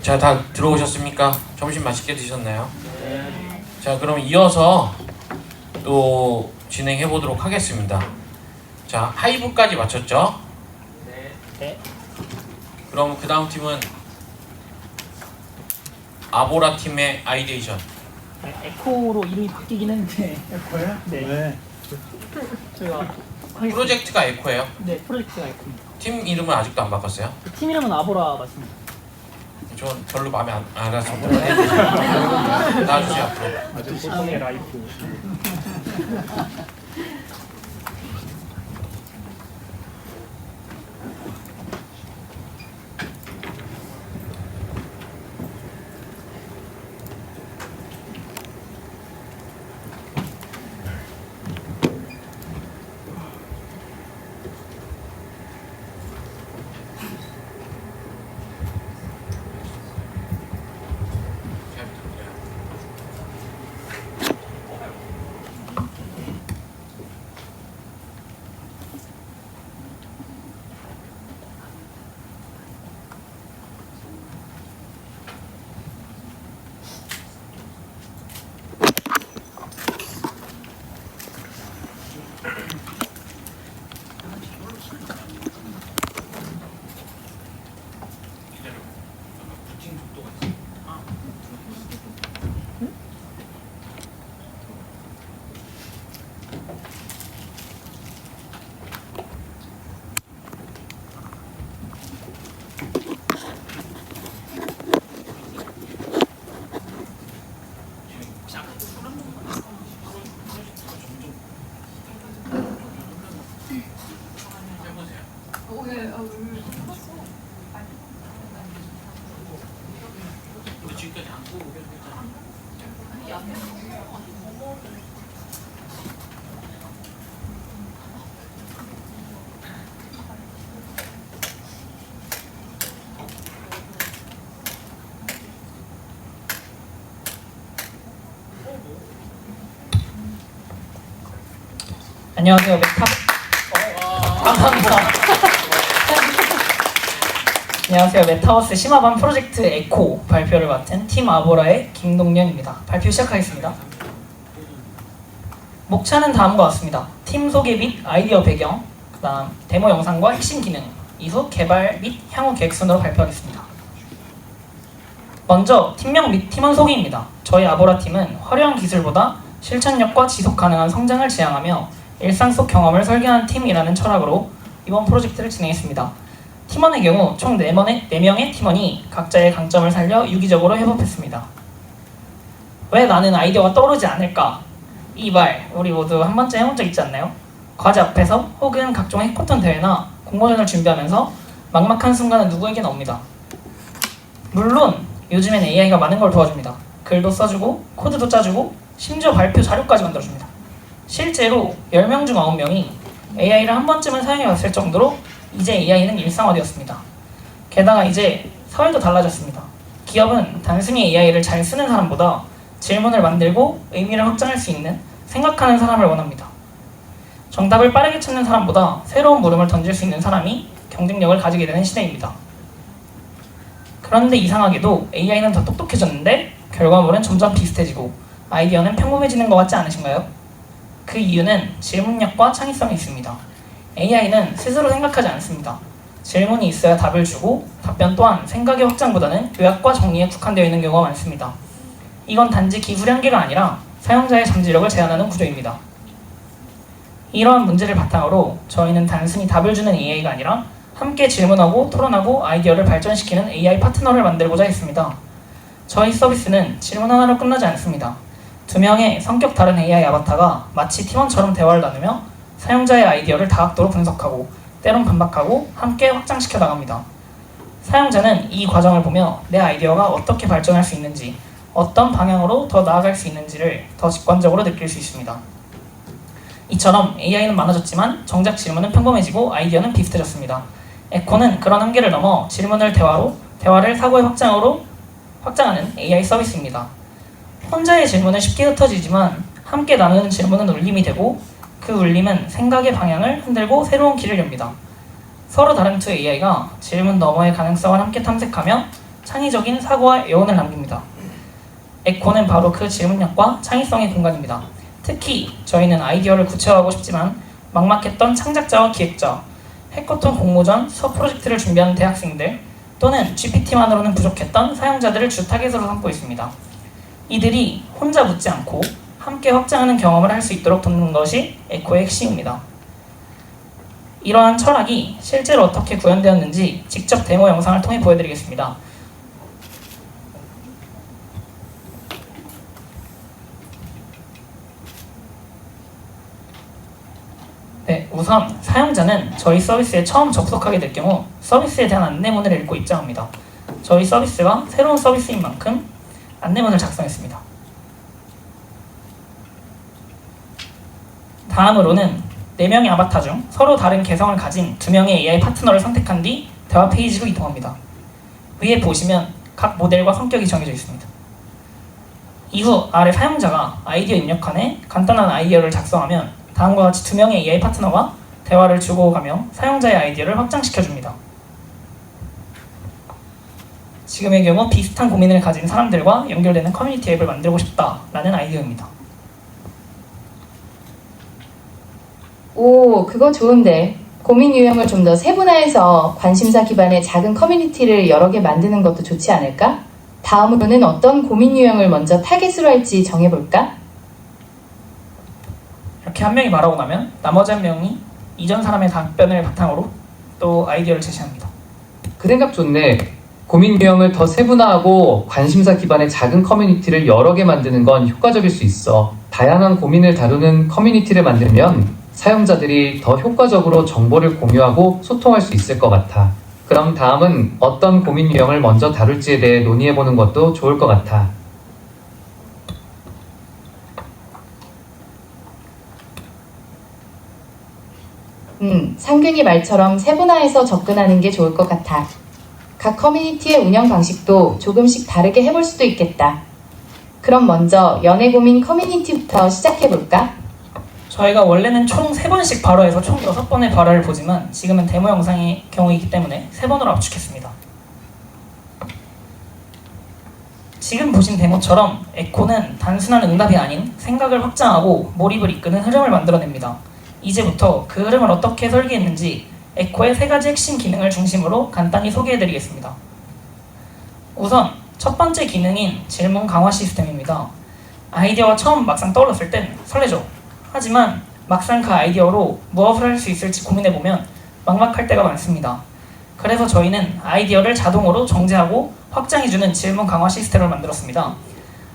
자, 다 들어오셨습니까? 점심 맛있게 드셨나요? 네. 자, 그럼 이어서 또 진행해 보도록 하겠습니다. 자, 하이브까지 마쳤죠? 네. 그럼 그 다음 팀은 아보라 팀의 아이데이션. 에코로 이름이 바뀌긴 했는데. 에코요? 네. 저희가 프로젝트가 에코예요. 네, 프로젝트가 에코입니다. 팀 이름은 아직도 안 바꿨어요? 팀 이름은 아보라 맞습니다. 전 별로 마음에 안 알아서 나와주세요 앞으로. 아주 보통의 라이프. 안녕하세요, 메타. 감사합니다. 안녕하세요, 메타버스 심화반 프로젝트 에코 발표를 맡은 팀 아보라의 김동련입니다. 발표 시작하겠습니다. 목차는 다음과 같습니다. 팀 소개 및 아이디어 배경, 그다음 데모 영상과 핵심 기능, 이후 개발 및 향후 계획 순으로 발표하겠습니다. 먼저 팀명 및 팀원 소개입니다. 저희 아보라 팀은 화려한 기술보다 실천력과 지속 가능한 성장을 지향하며 일상 속 경험을 설계하는 팀이라는 철학으로 이번 프로젝트를 진행했습니다. 팀원의 경우 총 4명의 팀원이 각자의 강점을 살려 유기적으로 협업했습니다. 왜 나는 아이디어가 떠오르지 않을까? 이 말 우리 모두 한 번쯤 해본 적 있지 않나요? 과제 앞에서 혹은 각종 해커톤 대회나 공모전을 준비하면서 막막한 순간은 누구에게나 옵니다. 물론 요즘엔 AI가 많은 걸 도와줍니다. 글도 써주고 코드도 짜주고 심지어 발표 자료까지 만들어줍니다. 실제로 10명 중 9명이 AI를 한 번쯤은 사용해봤을 정도로 이제 AI는 일상화되었습니다. 게다가 이제 사회도 달라졌습니다. 기업은 단순히 AI를 잘 쓰는 사람보다 질문을 만들고 의미를 확장할 수 있는 생각하는 사람을 원합니다. 정답을 빠르게 찾는 사람보다 새로운 물음을 던질 수 있는 사람이 경쟁력을 가지게 되는 시대입니다. 그런데 이상하게도 AI는 더 똑똑해졌는데 결과물은 점점 비슷해지고 아이디어는 평범해지는 것 같지 않으신가요? 그 이유는 질문력과 창의성이 있습니다. AI는 스스로 생각하지 않습니다. 질문이 있어야 답을 주고 답변 또한 생각의 확장보다는 요약과 정리에 국한되어 있는 경우가 많습니다. 이건 단지 기술의 한계가 아니라 사용자의 잠재력을 제한하는 구조입니다. 이러한 문제를 바탕으로 저희는 단순히 답을 주는 AI가 아니라 함께 질문하고 토론하고 아이디어를 발전시키는 AI 파트너를 만들고자 했습니다. 저희 서비스는 질문 하나로 끝나지 않습니다. 2명의 성격 다른 AI 아바타가 마치 팀원처럼 대화를 나누며 사용자의 아이디어를 다각도로 분석하고 때론 반박하고 함께 확장시켜 나갑니다. 사용자는 이 과정을 보며 내 아이디어가 어떻게 발전할 수 있는지, 어떤 방향으로 더 나아갈 수 있는지를 더 직관적으로 느낄 수 있습니다. 이처럼 AI는 많아졌지만 정작 질문은 평범해지고 아이디어는 비슷해졌습니다. 에코는 그런 한계를 넘어 질문을 대화를 사고의 확장하는 AI 서비스입니다. 혼자의 질문은 쉽게 흩어지지만 함께 나누는 질문은 울림이 되고 그 울림은 생각의 방향을 흔들고 새로운 길을 엽니다. 서로 다른 두 AI가 질문 너머의 가능성을 함께 탐색하며 창의적인 사고와 애원을 남깁니다. 에코는 바로 그 질문력과 창의성의 공간입니다. 특히 저희는 아이디어를 구체화하고 싶지만 막막했던 창작자와 기획자, 해커톤 공모전, 수업 프로젝트를 준비하는 대학생들 또는 GPT만으로는 부족했던 사용자들을 주 타겟으로 삼고 있습니다. 이들이 혼자 묻지 않고 함께 확장하는 경험을 할 수 있도록 돕는 것이 에코의 핵심입니다. 이러한 철학이 실제로 어떻게 구현되었는지 직접 데모 영상을 통해 보여드리겠습니다. 네, 우선 사용자는 저희 서비스에 처음 접속하게 될 경우 서비스에 대한 안내문을 읽고 입장합니다. 저희 서비스가 새로운 서비스인 만큼 안내문을 작성했습니다. 다음으로는 4명의 아바타 중 서로 다른 개성을 가진 2명의 AI 파트너를 선택한 뒤 대화 페이지로 이동합니다. 위에 보시면 각 모델과 성격이 정해져 있습니다. 이후 아래 사용자가 아이디어 입력칸에 간단한 아이디어를 작성하면 다음과 같이 2명의 AI 파트너가 대화를 주고가며 사용자의 아이디어를 확장시켜줍니다. 지금의 경우 비슷한 고민을 가진 사람들과 연결되는 커뮤니티 앱을 만들고 싶다라는 아이디어입니다. 오, 그거 좋은데. 고민 유형을 좀 더 세분화해서 관심사 기반의 작은 커뮤니티를 여러 개 만드는 것도 좋지 않을까? 다음으로는 어떤 고민 유형을 먼저 타겟으로 할지 정해볼까? 이렇게 한 명이 말하고 나면 나머지 한 명이 이전 사람의 답변을 바탕으로 또 아이디어를 제시합니다. 그 생각 좋네. 고민 유형을 더 세분화하고 관심사 기반의 작은 커뮤니티를 여러 개 만드는 건 효과적일 수 있어. 다양한 고민을 다루는 커뮤니티를 만들면 사용자들이 더 효과적으로 정보를 공유하고 소통할 수 있을 것 같아. 그럼 다음은 어떤 고민 유형을 먼저 다룰지에 대해 논의해보는 것도 좋을 것 같아. 상균이 말처럼 세분화해서 접근하는 게 좋을 것 같아. 각 커뮤니티의 운영 방식도 조금씩 다르게 해볼 수도 있겠다. 그럼 먼저 연애 고민 커뮤니티부터 시작해볼까? 저희가 원래는 총 3번씩 발화해서 총 6번의 발화를 보지만 지금은 데모 영상의 경우이기 때문에 3번으로 압축했습니다. 지금 보신 데모처럼 에코는 단순한 응답이 아닌 생각을 확장하고 몰입을 이끄는 흐름을 만들어냅니다. 이제부터 그 흐름을 어떻게 설계했는지 에코의 3가지 핵심 기능을 중심으로 간단히 소개해드리겠습니다. 우선 첫 번째 기능인 질문 강화 시스템입니다. 아이디어가 처음 막상 떠올랐을 땐 설레죠. 하지만 막상 그 아이디어로 무엇을 할 수 있을지 고민해보면 막막할 때가 많습니다. 그래서 저희는 아이디어를 자동으로 정제하고 확장해주는 질문 강화 시스템을 만들었습니다.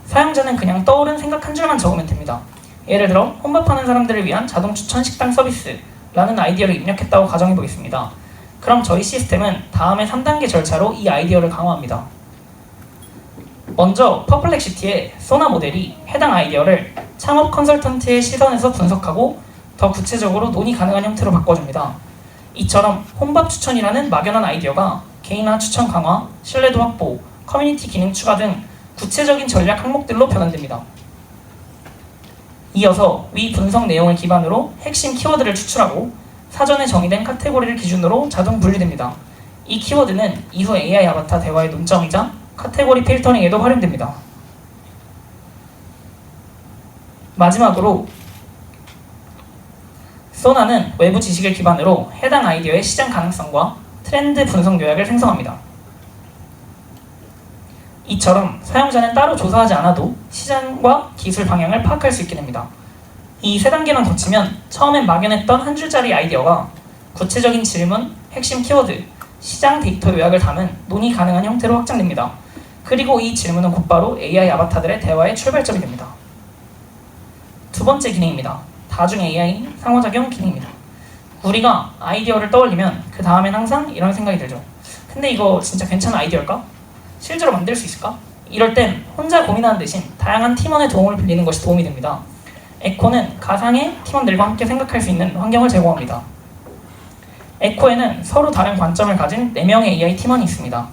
사용자는 그냥 떠오른 생각 한 줄만 적으면 됩니다. 예를 들어 혼밥하는 사람들을 위한 자동 추천 식당 서비스라는 아이디어를 입력했다고 가정해보겠습니다. 그럼 저희 시스템은 다음의 3단계 절차로 이 아이디어를 강화합니다. 먼저 퍼플렉시티의 소나 모델이 해당 아이디어를 창업 컨설턴트의 시선에서 분석하고 더 구체적으로 논의 가능한 형태로 바꿔줍니다. 이처럼 혼밥 추천이라는 막연한 아이디어가 개인화 추천 강화, 신뢰도 확보, 커뮤니티 기능 추가 등 구체적인 전략 항목들로 변환됩니다. 이어서 위 분석 내용을 기반으로 핵심 키워드를 추출하고 사전에 정의된 카테고리를 기준으로 자동 분류됩니다. 이 키워드는 이후 AI 아바타 대화의 논점이자 카테고리 필터링에도 활용됩니다. 마지막으로 소나는 외부 지식을 기반으로 해당 아이디어의 시장 가능성과 트렌드 분석 요약을 생성합니다. 이처럼 사용자는 따로 조사하지 않아도 시장과 기술 방향을 파악할 수 있게 됩니다. 이 3단계만 거치면 처음엔 막연했던 한 줄짜리 아이디어가 구체적인 질문, 핵심 키워드, 시장 데이터 요약을 담은 논의 가능한 형태로 확장됩니다. 그리고 이 질문은 곧바로 AI 아바타들의 대화의 출발점이 됩니다. 두 번째 기능입니다. 다중 AI 상호작용 기능입니다. 우리가 아이디어를 떠올리면 그 다음엔 항상 이런 생각이 들죠. 근데 이거 진짜 괜찮은 아이디어일까? 실제로 만들 수 있을까? 이럴 땐 혼자 고민하는 대신 다양한 팀원의 도움을 빌리는 것이 도움이 됩니다. 에코는 가상의 팀원들과 함께 생각할 수 있는 환경을 제공합니다. 에코에는 서로 다른 관점을 가진 4명의 AI 팀원이 있습니다.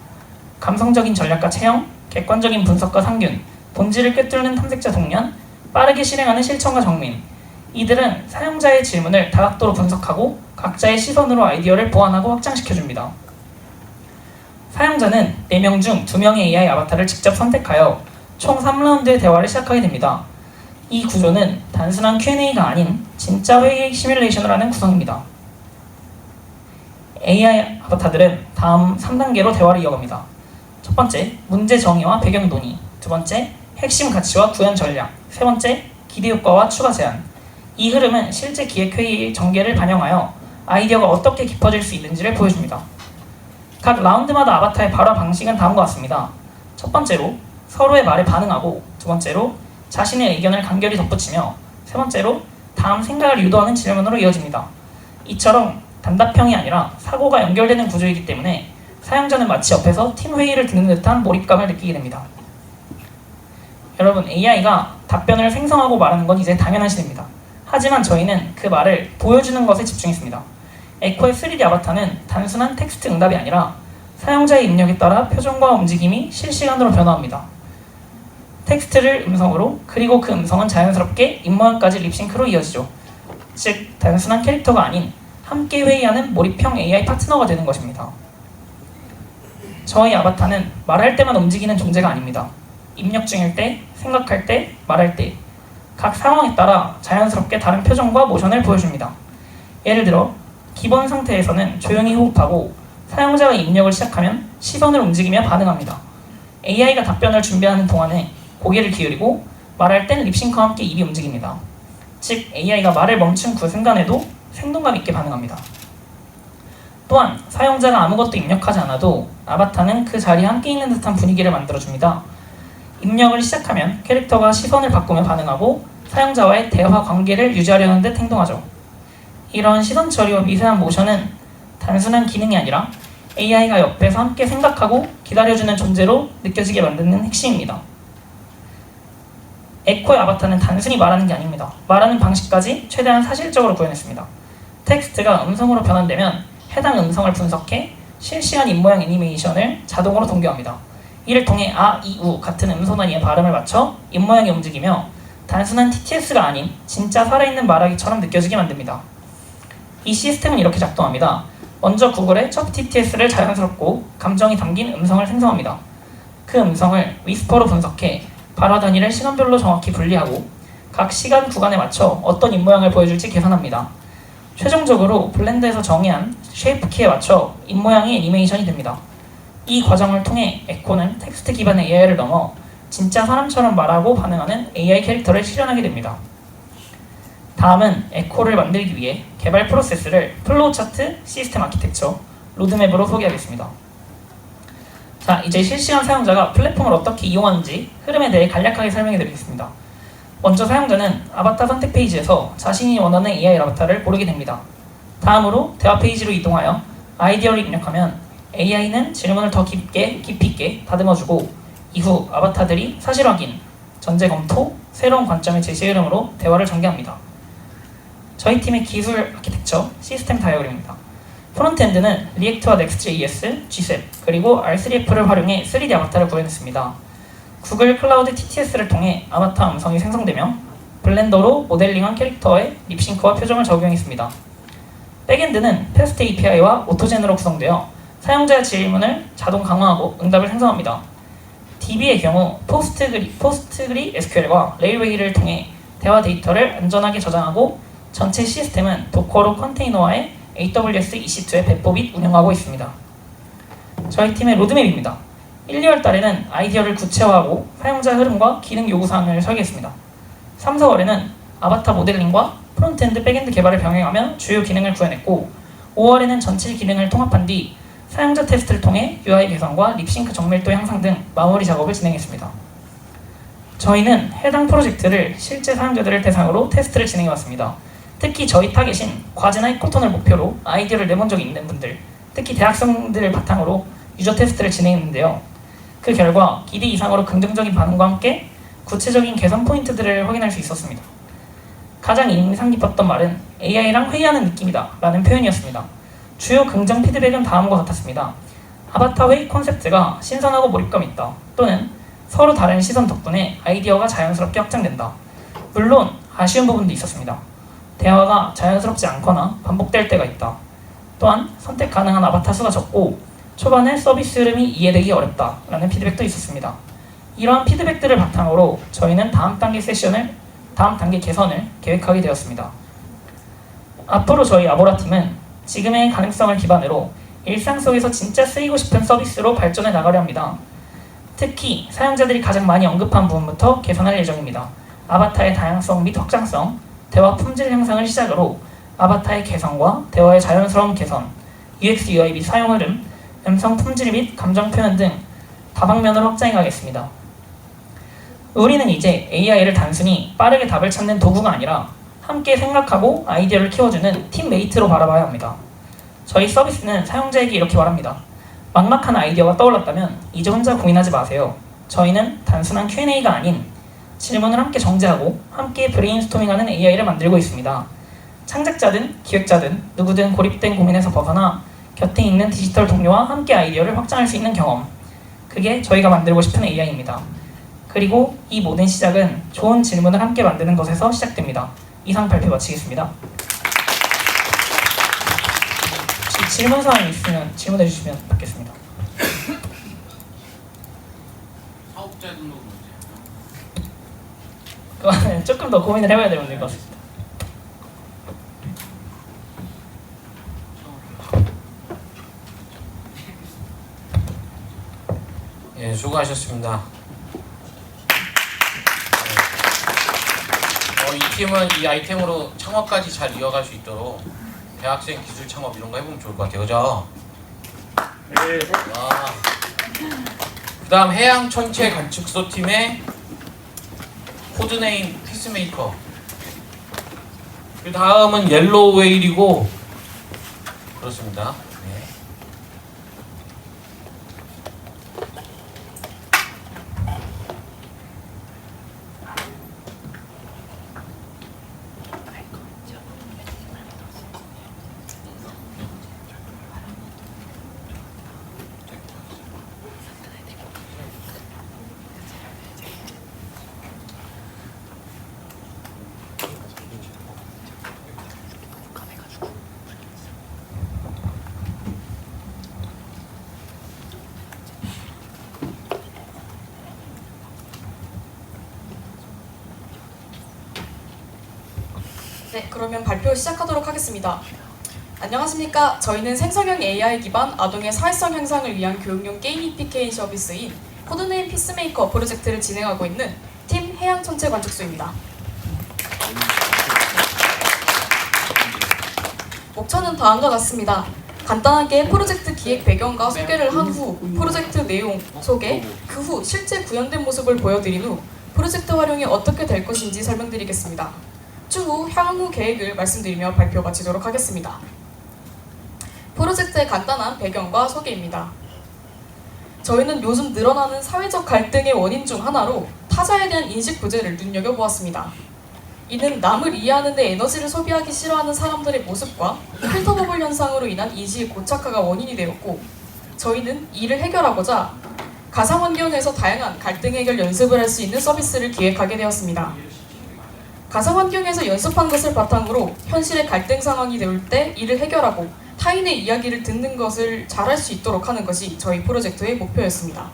감성적인 전략가 채영, 객관적인 분석가 상균, 본질을 꿰뚫는 탐색자 동련, 빠르게 실행하는 실천가 정민. 이들은 사용자의 질문을 다각도로 분석하고 각자의 시선으로 아이디어를 보완하고 확장시켜줍니다. 사용자는 4명 중 2명의 AI 아바타를 직접 선택하여 총 3라운드의 대화를 시작하게 됩니다. 이 구조는 단순한 Q&A가 아닌 진짜 회의 시뮬레이션을 하는 구성입니다. AI 아바타들은 다음 3단계로 대화를 이어갑니다. 첫 번째, 문제 정의와 배경 논의. 두 번째, 핵심 가치와 구현 전략. 세 번째, 기대 효과와 추가 제안. 이 흐름은 실제 기획회의의 전개를 반영하여 아이디어가 어떻게 깊어질 수 있는지를 보여줍니다. 각 라운드마다 아바타의 발화 방식은 다음과 같습니다. 첫 번째로 서로의 말에 반응하고, 두 번째로 자신의 의견을 간결히 덧붙이며, 세 번째로 다음 생각을 유도하는 질문으로 이어집니다. 이처럼 단답형이 아니라 사고가 연결되는 구조이기 때문에 사용자는 마치 옆에서 팀 회의를 듣는 듯한 몰입감을 느끼게 됩니다. 여러분, AI가 답변을 생성하고 말하는 건 이제 당연한 시대입니다. 하지만 저희는 그 말을 보여주는 것에 집중했습니다. 에코의 3D 아바타는 단순한 텍스트 응답이 아니라 사용자의 입력에 따라 표정과 움직임이 실시간으로 변화합니다. 텍스트를 음성으로, 그리고 그 음성은 자연스럽게 입모양까지 립싱크로 이어지죠. 즉, 단순한 캐릭터가 아닌 함께 회의하는 몰입형 AI 파트너가 되는 것입니다. 저희 아바타는 말할 때만 움직이는 존재가 아닙니다. 입력 중일 때, 생각할 때, 말할 때 각 상황에 따라 자연스럽게 다른 표정과 모션을 보여줍니다. 예를 들어 기본 상태에서는 조용히 호흡하고 사용자가 입력을 시작하면 시선을 움직이며 반응합니다. AI가 답변을 준비하는 동안에 고개를 기울이고 말할 땐 립싱크와 함께 입이 움직입니다. 즉, AI가 말을 멈춘 그 순간에도 생동감 있게 반응합니다. 또한 사용자가 아무것도 입력하지 않아도 아바타는 그 자리에 함께 있는 듯한 분위기를 만들어줍니다. 입력을 시작하면 캐릭터가 시선을 바꾸며 반응하고 사용자와의 대화 관계를 유지하려는 듯 행동하죠. 이런 시선 처리와 미세한 모션은 단순한 기능이 아니라 AI가 옆에서 함께 생각하고 기다려주는 존재로 느껴지게 만드는 핵심입니다. 에코의 아바타는 단순히 말하는 게 아닙니다. 말하는 방식까지 최대한 사실적으로 구현했습니다. 텍스트가 음성으로 변환되면 해당 음성을 분석해 실시간 입모양 애니메이션을 자동으로 동기화합니다. 이를 통해 아, 이, 우 같은 음소 단위의 발음을 맞춰 입모양이 움직이며 단순한 TTS가 아닌 진짜 살아있는 말하기처럼 느껴지게 만듭니다. 이 시스템은 이렇게 작동합니다. 먼저 구글의 첫 TTS를 자연스럽고 감정이 담긴 음성을 생성합니다. 그 음성을 위스퍼로 분석해 발화 단위를 시간별로 정확히 분리하고 각 시간 구간에 맞춰 어떤 입모양을 보여줄지 계산합니다. 최종적으로 블렌드에서 정의한 쉐이프 키에 맞춰 입모양이 애니메이션이 됩니다. 이 과정을 통해 에코는 텍스트 기반의 AI를 넘어 진짜 사람처럼 말하고 반응하는 AI 캐릭터를 실현하게 됩니다. 다음은 에코를 만들기 위해 개발 프로세스를 플로우 차트, 시스템 아키텍처, 로드맵으로 소개하겠습니다. 자, 이제 실시간 사용자가 플랫폼을 어떻게 이용하는지 흐름에 대해 간략하게 설명해 드리겠습니다. 먼저 사용자는 아바타 선택 페이지에서 자신이 원하는 AI 아바타를 고르게 됩니다. 다음으로 대화 페이지로 이동하여 아이디어를 입력하면 AI는 질문을 더 깊이 있게 다듬어주고 이후 아바타들이 사실 확인, 전제 검토, 새로운 관점의 제시 흐름으로 대화를 전개합니다. 저희 팀의 기술 아키텍처, 시스템 다이어그램입니다. 프론트엔드는 리액트와 넥스트.js, GSEP, 그리고 R3F를 활용해 3D 아바타를 구현했습니다. 구글 클라우드 TTS를 통해 아바타 음성이 생성되며 블렌더로 모델링한 캐릭터의 립싱크와 표정을 적용했습니다. 백엔드는 패스트 API와 오토젠으로 구성되어 사용자의 질문을 자동 강화하고 응답을 생성합니다. DB의 경우 포스트그리 SQL과 레일웨이를 통해 대화 데이터를 안전하게 저장하고 전체 시스템은 도커로 컨테이너화에 AWS EC2에 배포 및 운영하고 있습니다. 저희 팀의 로드맵입니다. 1, 2월 달에는 아이디어를 구체화하고 사용자 흐름과 기능 요구사항을 설계했습니다. 3, 4월에는 아바타 모델링과 프론트엔드, 백엔드 개발을 병행하며 주요 기능을 구현했고 5월에는 전체 기능을 통합한 뒤 사용자 테스트를 통해 UI 개선과 립싱크 정밀도 향상 등 마무리 작업을 진행했습니다. 저희는 해당 프로젝트를 실제 사용자들을 대상으로 테스트를 진행해왔습니다. 특히 저희 타겟인 과제나 해커톤을 목표로 아이디어를 내본 적이 있는 분들, 특히 대학생들을 바탕으로 유저 테스트를 진행했는데요. 그 결과 기대 이상으로 긍정적인 반응과 함께 구체적인 개선 포인트들을 확인할 수 있었습니다. 가장 인상 깊었던 말은 AI랑 회의하는 느낌이다 라는 표현이었습니다. 주요 긍정 피드백은 다음과 같았습니다. 아바타 회의 콘셉트가 신선하고 몰입감 있다. 또는 서로 다른 시선 덕분에 아이디어가 자연스럽게 확장된다. 물론 아쉬운 부분도 있었습니다. 대화가 자연스럽지 않거나 반복될 때가 있다. 또한 선택 가능한 아바타 수가 적고 초반에 서비스 흐름이 이해되기 어렵다라는 피드백도 있었습니다. 이러한 피드백들을 바탕으로 저희는 다음 단계 개선을 계획하게 되었습니다. 앞으로 저희 아보라 팀은 지금의 가능성을 기반으로 일상 속에서 진짜 쓰이고 싶은 서비스로 발전해 나가려 합니다. 특히 사용자들이 가장 많이 언급한 부분부터 개선할 예정입니다. 아바타의 다양성 및 확장성, 대화 품질 향상을 시작으로 아바타의 개성과 대화의 자연스러운 개선, UX, UI 및 사용 흐름, 음성 품질 및 감정 표현 등 다방면으로 확장해 가겠습니다. 우리는 이제 AI를 단순히 빠르게 답을 찾는 도구가 아니라 함께 생각하고 아이디어를 키워주는 팀메이트로 바라봐야 합니다. 저희 서비스는 사용자에게 이렇게 말합니다. 막막한 아이디어가 떠올랐다면 이제 혼자 고민하지 마세요. 저희는 단순한 Q&A가 아닌 질문을 함께 정제하고 함께 브레인스토밍하는 AI를 만들고 있습니다. 창작자든 기획자든 누구든 고립된 고민에서 벗어나 곁에 있는 디지털 동료와 함께 아이디어를 확장할 수 있는 경험. 그게 저희가 만들고 싶은 AI입니다. 그리고 이 모든 시작은 좋은 질문을 함께 만드는 것에서 시작됩니다. 이상 발표 마치겠습니다. 혹시 질문 사항이 있으면 질문해 주시면 받겠습니다. 사업자 등록은 그거는 조금 더 고민을 해봐야 될 것 같습니다. 예, 수고하셨습니다. 이 팀은 이 아이템으로 창업까지 잘 이어갈 수 있도록 대학생 기술 창업 이런 거 해보면 좋을 것 같아요, 그죠? 네. 그다음 해양 천체 관측소 팀의 코드네임 피스메이커. 그 다음은 옐로우 웨일이고 그렇습니다. 네. 네, 그러면 발표 시작하도록 하겠습니다. 안녕하십니까. 저희는 생성형 AI 기반 아동의 사회성 향상을 위한 교육용 게이미피케이션 서비스인 코드네임 피스메이커 프로젝트를 진행하고 있는 팀 해양 천체 관측소입니다. 목차는 다음과 같습니다. 간단하게 프로젝트 기획 배경과 소개를 한 후 프로젝트 내용 소개, 그 후 실제 구현된 모습을 보여드린 후 프로젝트 활용이 어떻게 될 것인지 설명드리겠습니다. 추후 향후 계획을 말씀드리며 발표 마치도록 하겠습니다. 프로젝트의 간단한 배경과 소개입니다. 저희는 요즘 늘어나는 사회적 갈등의 원인 중 하나로 타자에 대한 인식 부재를 눈여겨보았습니다. 이는 남을 이해하는 데 에너지를 소비하기 싫어하는 사람들의 모습과 필터 버블 현상으로 인한 인식 고착화가 원인이 되었고, 저희는 이를 해결하고자 가상 환경에서 다양한 갈등 해결 연습을 할 수 있는 서비스를 기획하게 되었습니다. 가상 환경에서 연습한 것을 바탕으로 현실의 갈등 상황이 될 때 이를 해결하고 타인의 이야기를 듣는 것을 잘할 수 있도록 하는 것이 저희 프로젝트의 목표였습니다.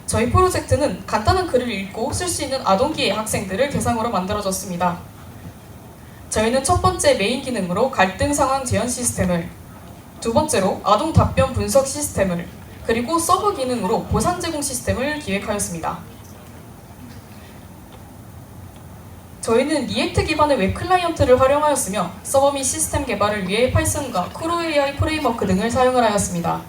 저희 프로젝트는 간단한 글을 읽고 쓸 수 있는 아동기의 학생들을 대상으로 만들어졌습니다. 저희는 첫 번째 메인 기능으로 갈등 상황 재현 시스템을, 두 번째로 아동 답변 분석 시스템을, 그리고 서버 기능으로 보상 제공 시스템을 기획하였습니다. 저희는 리액트 기반의 웹 클라이언트를 활용하였으며 서버 및 시스템 개발을 위해 파이썬과 크루 AI 프레임워크 등을 사용을 하였습니다.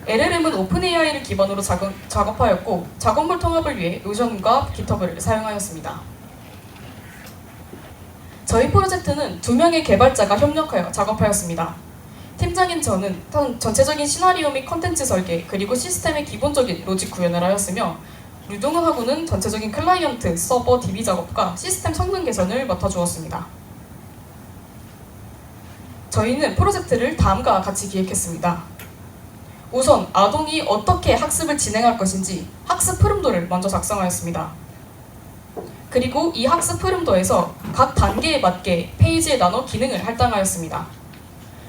LLM은 오픈AI를 기반으로 작업하였고 작업물 통합을 위해 노션과 깃허브를 사용하였습니다. 저희 프로젝트는 2명의 개발자가 협력하여 작업하였습니다. 팀장인 저는 전체적인 시나리오 및 컨텐츠 설계 그리고 시스템의 기본적인 로직 구현을 하였으며 류동훈 하구는 전체적인 클라이언트, 서버, DB 작업과 시스템 성능 개선을 맡아주었습니다. 저희는 프로젝트를 다음과 같이 기획했습니다. 우선 아동이 어떻게 학습을 진행할 것인지 학습 흐름도를 먼저 작성하였습니다. 그리고 이 학습 흐름도에서 각 단계에 맞게 페이지에 나눠 기능을 할당하였습니다.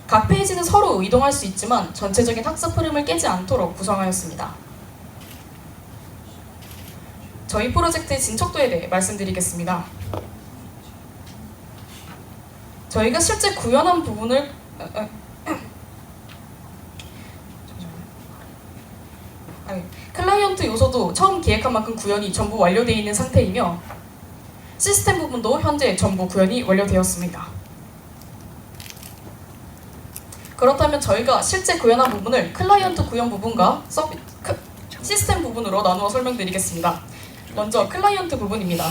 각 페이지는 서로 이동할 수 있지만 전체적인 학습 흐름을 깨지 않도록 구성하였습니다. 저희 프로젝트의 진척도에 대해 말씀드리겠습니다. 저희가 실제 구현한 부분을 클라이언트 요소도 처음 기획한 만큼 구현이 전부 완료되어 있는 상태이며 시스템 부분도 현재 전부 구현이 완료되었습니다. 그렇다면 저희가 실제 구현한 부분을 클라이언트 구현 부분과 시스템 부분으로 나누어 설명드리겠습니다. 먼저 클라이언트 부분입니다.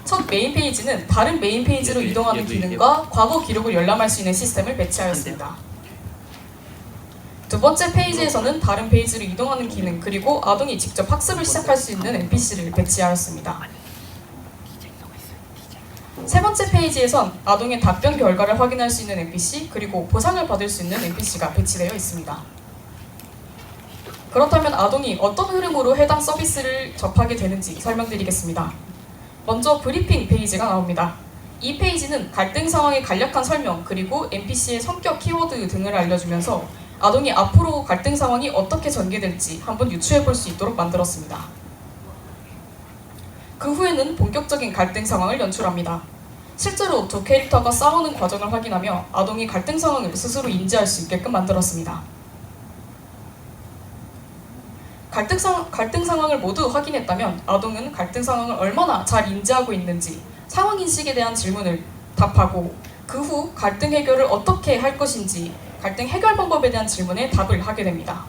첫 메인 페이지는 다른 메인 페이지로 이동하는 기능과 과거 기록을 열람할 수 있는 시스템을 배치하였습니다. 두 번째 페이지에서는 다른 페이지로 이동하는 기능 그리고 아동이 직접 학습을 시작할 수 있는 NPC를 배치하였습니다. 세 번째 페이지에선 아동의 답변 결과를 확인할 수 있는 NPC 그리고 보상을 받을 수 있는 NPC가 배치되어 있습니다. 그렇다면 아동이 어떤 흐름으로 해당 서비스를 접하게 되는지 설명드리겠습니다. 먼저 브리핑 페이지가 나옵니다. 이 페이지는 갈등 상황의 간략한 설명 그리고 NPC의 성격 키워드 등을 알려주면서 아동이 앞으로 갈등 상황이 어떻게 전개될지 한번 유추해 볼 수 있도록 만들었습니다. 그 후에는 본격적인 갈등 상황을 연출합니다. 실제로 두 캐릭터가 싸우는 과정을 확인하며 아동이 갈등 상황을 스스로 인지할 수 있게끔 만들었습니다. 갈등 상황을 모두 확인했다면 아동은 갈등 상황을 얼마나 잘 인지하고 있는지 상황 인식에 대한 질문을 답하고 그 후 갈등 해결을 어떻게 할 것인지 갈등 해결 방법에 대한 질문에 답을 하게 됩니다.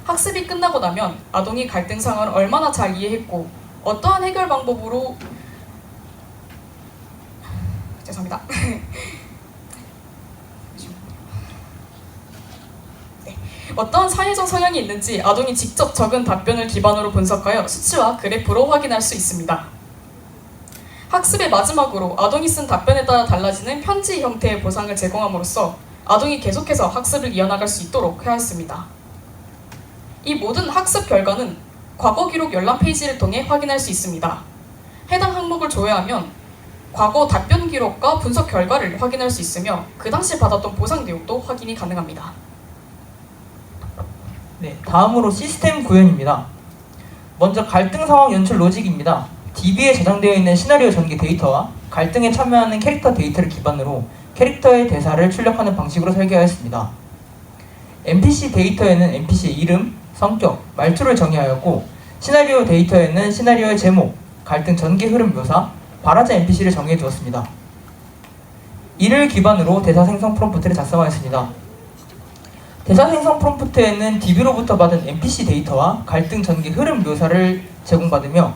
학습이 끝나고 나면 아동이 갈등 상황을 얼마나 잘 이해했고 어떠한 해결 방법으로 죄송합니다. 어떠한 사회적 성향이 있는지 아동이 직접 적은 답변을 기반으로 분석하여 수치와 그래프로 확인할 수 있습니다. 학습의 마지막으로 아동이 쓴 답변에 따라 달라지는 편지 형태의 보상을 제공함으로써 아동이 계속해서 학습을 이어나갈 수 있도록 하였습니다. 이 모든 학습 결과는 과거 기록 열람 페이지를 통해 확인할 수 있습니다. 해당 항목을 조회하면 과거 답변 기록과 분석 결과를 확인할 수 있으며 그 당시 받았던 보상 내용도 확인이 가능합니다. 네, 다음으로 시스템 구현입니다. 먼저 갈등 상황 연출 로직입니다. DB에 저장되어 있는 시나리오 전개 데이터와 갈등에 참여하는 캐릭터 데이터를 기반으로 캐릭터의 대사를 출력하는 방식으로 설계하였습니다. NPC 데이터에는 NPC의 이름, 성격, 말투를 정의하였고 시나리오 데이터에는 시나리오의 제목, 갈등 전개 흐름 묘사, 발화자 NPC를 정의해 두었습니다. 이를 기반으로 대사 생성 프롬프트를 작성하였습니다. 대사 생성 프롬프트에는 DB로부터 받은 NPC 데이터와 갈등 전개 흐름 묘사를 제공받으며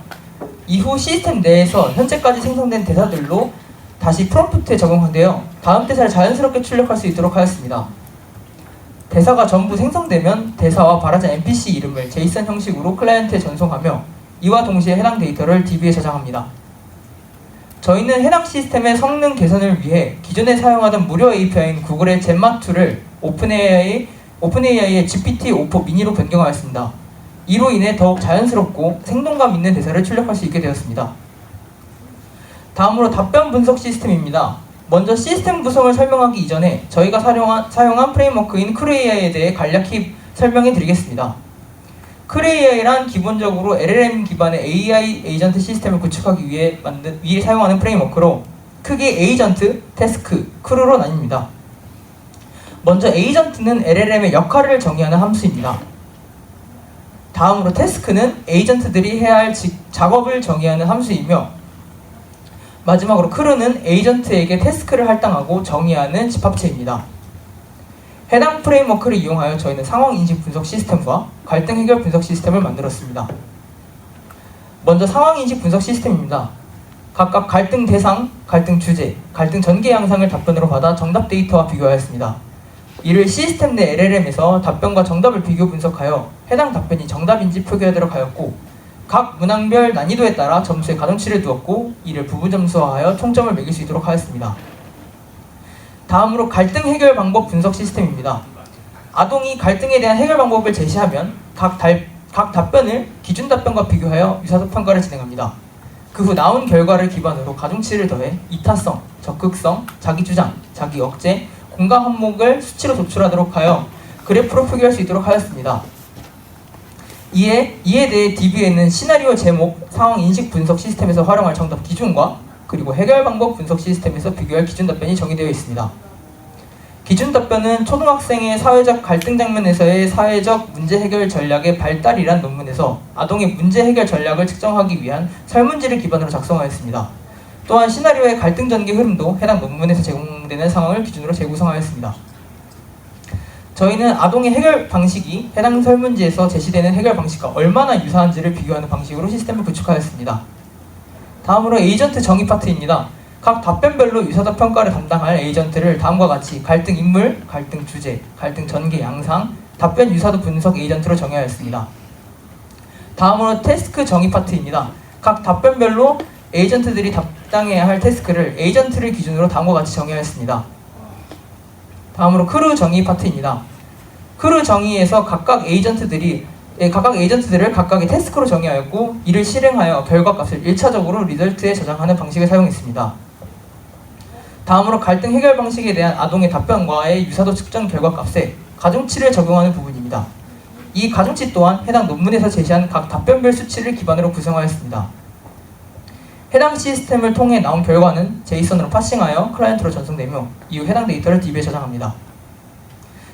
이후 시스템 내에서 현재까지 생성된 대사들로 다시 프롬프트에 적용되어 다음 대사를 자연스럽게 출력할 수 있도록 하였습니다. 대사가 전부 생성되면 대사와 발화자 NPC 이름을 JSON 형식으로 클라이언트에 전송하며 이와 동시에 해당 데이터를 DB에 저장합니다. 저희는 해당 시스템의 성능 개선을 위해 기존에 사용하던 무료 API인 구글의 젠마2를 오픈AI의 GPT-4 미니로 변경하였습니다. 이로 인해 더욱 자연스럽고 생동감 있는 대사를 출력할 수 있게 되었습니다. 다음으로 답변 분석 시스템입니다. 먼저 시스템 구성을 설명하기 이전에 저희가 사용한 프레임워크인 크루AI에 대해 간략히 설명해 드리겠습니다. 크루AI란 기본적으로 LLM 기반의 AI 에이전트 시스템을 구축하기 위해 사용하는 프레임워크로 크게 에이전트, 태스크, 크루로 나뉩니다. 먼저 에이전트는 LLM의 역할을 정의하는 함수입니다. 다음으로 태스크는 에이전트들이 해야 할 작업을 정의하는 함수이며 마지막으로 크루는 에이전트에게 태스크를 할당하고 정의하는 집합체입니다. 해당 프레임워크를 이용하여 저희는 상황 인식 분석 시스템과 갈등 해결 분석 시스템을 만들었습니다. 먼저 상황 인식 분석 시스템입니다. 각각 갈등 대상, 갈등 주제, 갈등 전개 양상을 답변으로 받아 정답 데이터와 비교하였습니다. 이를 시스템 내 LLM에서 답변과 정답을 비교 분석하여 해당 답변이 정답인지 표기하도록 하였고 각 문항별 난이도에 따라 점수의 가중치를 두었고 이를 부분 점수화하여 총점을 매길 수 있도록 하였습니다. 다음으로 갈등 해결 방법 분석 시스템입니다. 아동이 갈등에 대한 해결 방법을 제시하면 각 답변을 기준 답변과 비교하여 유사적 평가를 진행합니다. 그 후 나온 결과를 기반으로 가중치를 더해 이타성, 적극성, 자기주장, 자기억제, 공감 항목을 수치로 도출하도록 하여 그래프로 표기할 수 있도록 하였습니다. 이에 대해 DB에는 시나리오 제목, 상황 인식 분석 시스템에서 활용할 정답 기준과 그리고 해결 방법 분석 시스템에서 비교할 기준 답변이 정의되어 있습니다. 기준 답변은 초등학생의 사회적 갈등 장면에서의 사회적 문제 해결 전략의 발달이란 논문에서 아동의 문제 해결 전략을 측정하기 위한 설문지를 기반으로 작성하였습니다. 또한 시나리오의 갈등 전개 흐름도 해당 논문에서 제공되는 상황을 기준으로 재구성하였습니다. 저희는 아동의 해결 방식이 해당 설문지에서 제시되는 해결 방식과 얼마나 유사한지를 비교하는 방식으로 시스템을 구축하였습니다. 다음으로 에이전트 정의 파트입니다. 각 답변별로 유사도 평가를 담당할 에이전트를 다음과 같이 갈등 인물, 갈등 주제, 갈등 전개 양상, 답변 유사도 분석 에이전트로 정의하였습니다. 다음으로 태스크 정의 파트입니다. 각 답변별로 에이전트들이 담당해야 할 태스크를 에이전트를 기준으로 다음과 같이 정의하였습니다. 다음으로 크루 정의 파트입니다. 크루 정의에서 각각 에이전트들을 각각의 태스크로 정의하였고 이를 실행하여 결과값을 1차적으로 리절트에 저장하는 방식을 사용했습니다. 다음으로 갈등 해결 방식에 대한 아동의 답변과의 유사도 측정 결과값에 가중치를 적용하는 부분입니다. 이 가중치 또한 해당 논문에서 제시한 각 답변별 수치를 기반으로 구성하였습니다. 해당 시스템을 통해 나온 결과는 제이선으로 파싱하여 클라이언트로 전송되며 이후 해당 데이터를 DB에 저장합니다.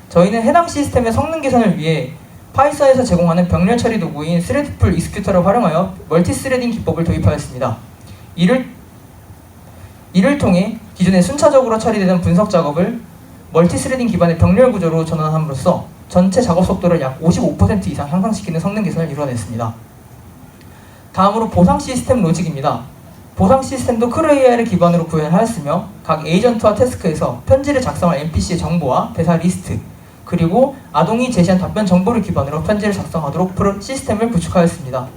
저희는 해당 시스템의 성능 개선을 위해 파이썬에서 제공하는 병렬 처리 도구인 스레드풀 익스큐터를 활용하여 멀티스레딩 기법을 도입하였습니다. 이를 통해 기존에 순차적으로 처리되던 분석 작업을 멀티스레딩 기반의 병렬 구조로 전환함으로써 전체 작업 속도를 약 55% 이상 향상시키는 성능 개선을 이뤄냈습니다. 다음으로 보상 시스템 로직입니다. 보상 시스템도 크루 AI를 기반으로 구현하였으며 각 에이전트와 태스크에서 편지를 작성할 NPC의 정보와 대사 리스트 그리고 아동이 제시한 답변 정보를 기반으로 편지를 작성하도록 시스템을 구축하였습니다.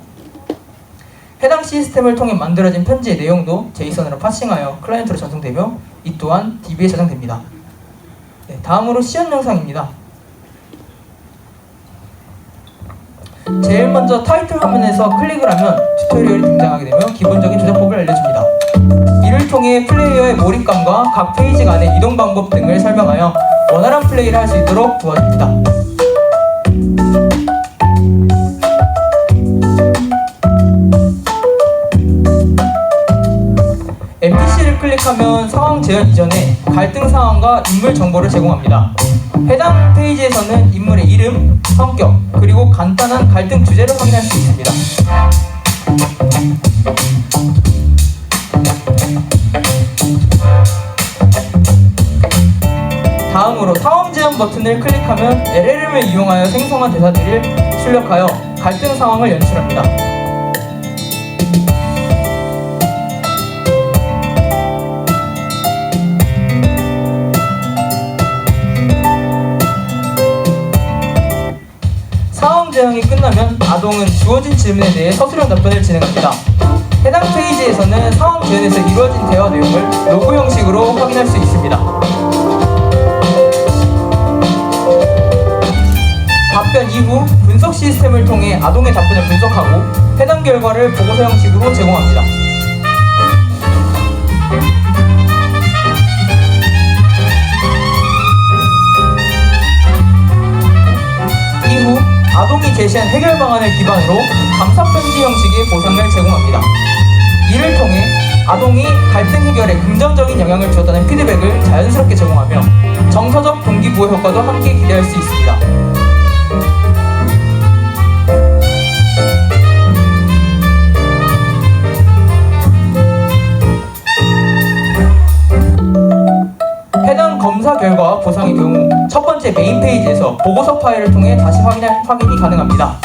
해당 시스템을 통해 만들어진 편지의 내용도 제이선으로 파싱하여 클라이언트로 전송되며 이 또한 DB에 저장됩니다. 네, 다음으로 시연 영상입니다. 제일 먼저 타이틀 화면에서 클릭을 하면 튜토리얼이 등장하게 되며 기본적인 조작법을 알려줍니다. 이를 통해 플레이어의 몰입감과 각 페이지 간의 이동 방법 등을 설명하여 원활한 플레이를 할 수 있도록 도와줍니다. NPC를 클릭하면 상황 재현 이전에 갈등 상황과 인물 정보를 제공합니다. 해당 페이지에서는 인물의 이름, 성격, 그리고 간단한 갈등 주제를 확인할 수 있습니다. 다음으로 상황 재현 버튼을 클릭하면 LLM을 이용하여 생성한 대사들을 출력하여 갈등 상황을 연출합니다. 상황 재현이 끝나면 아동은 주어진 질문에 대해 서술형 답변을 진행합니다. 해당 페이지에서는 상황 재현에서 이루어진 대화 내용을 로그 형식으로 확인할 수 있습니다. 답변 이후 분석 시스템을 통해 아동의 답변을 분석하고 해당 결과를 보고서 형식으로 제공합니다. 이후 아동이 제시한 해결 방안을 기반으로 감사 편지 형식의 보상을 제공합니다. 이를 통해 아동이 갈등 해결에 긍정적인 영향을 주었다는 피드백을 자연스럽게 제공하며 정서적 동기부여 효과도 함께 기대할 수 있습니다. 해당 검사 결과와 보상의 경우 첫 번째 메인 페이지에서 보고서 파일을 통해 다시 확인이 가능합니다.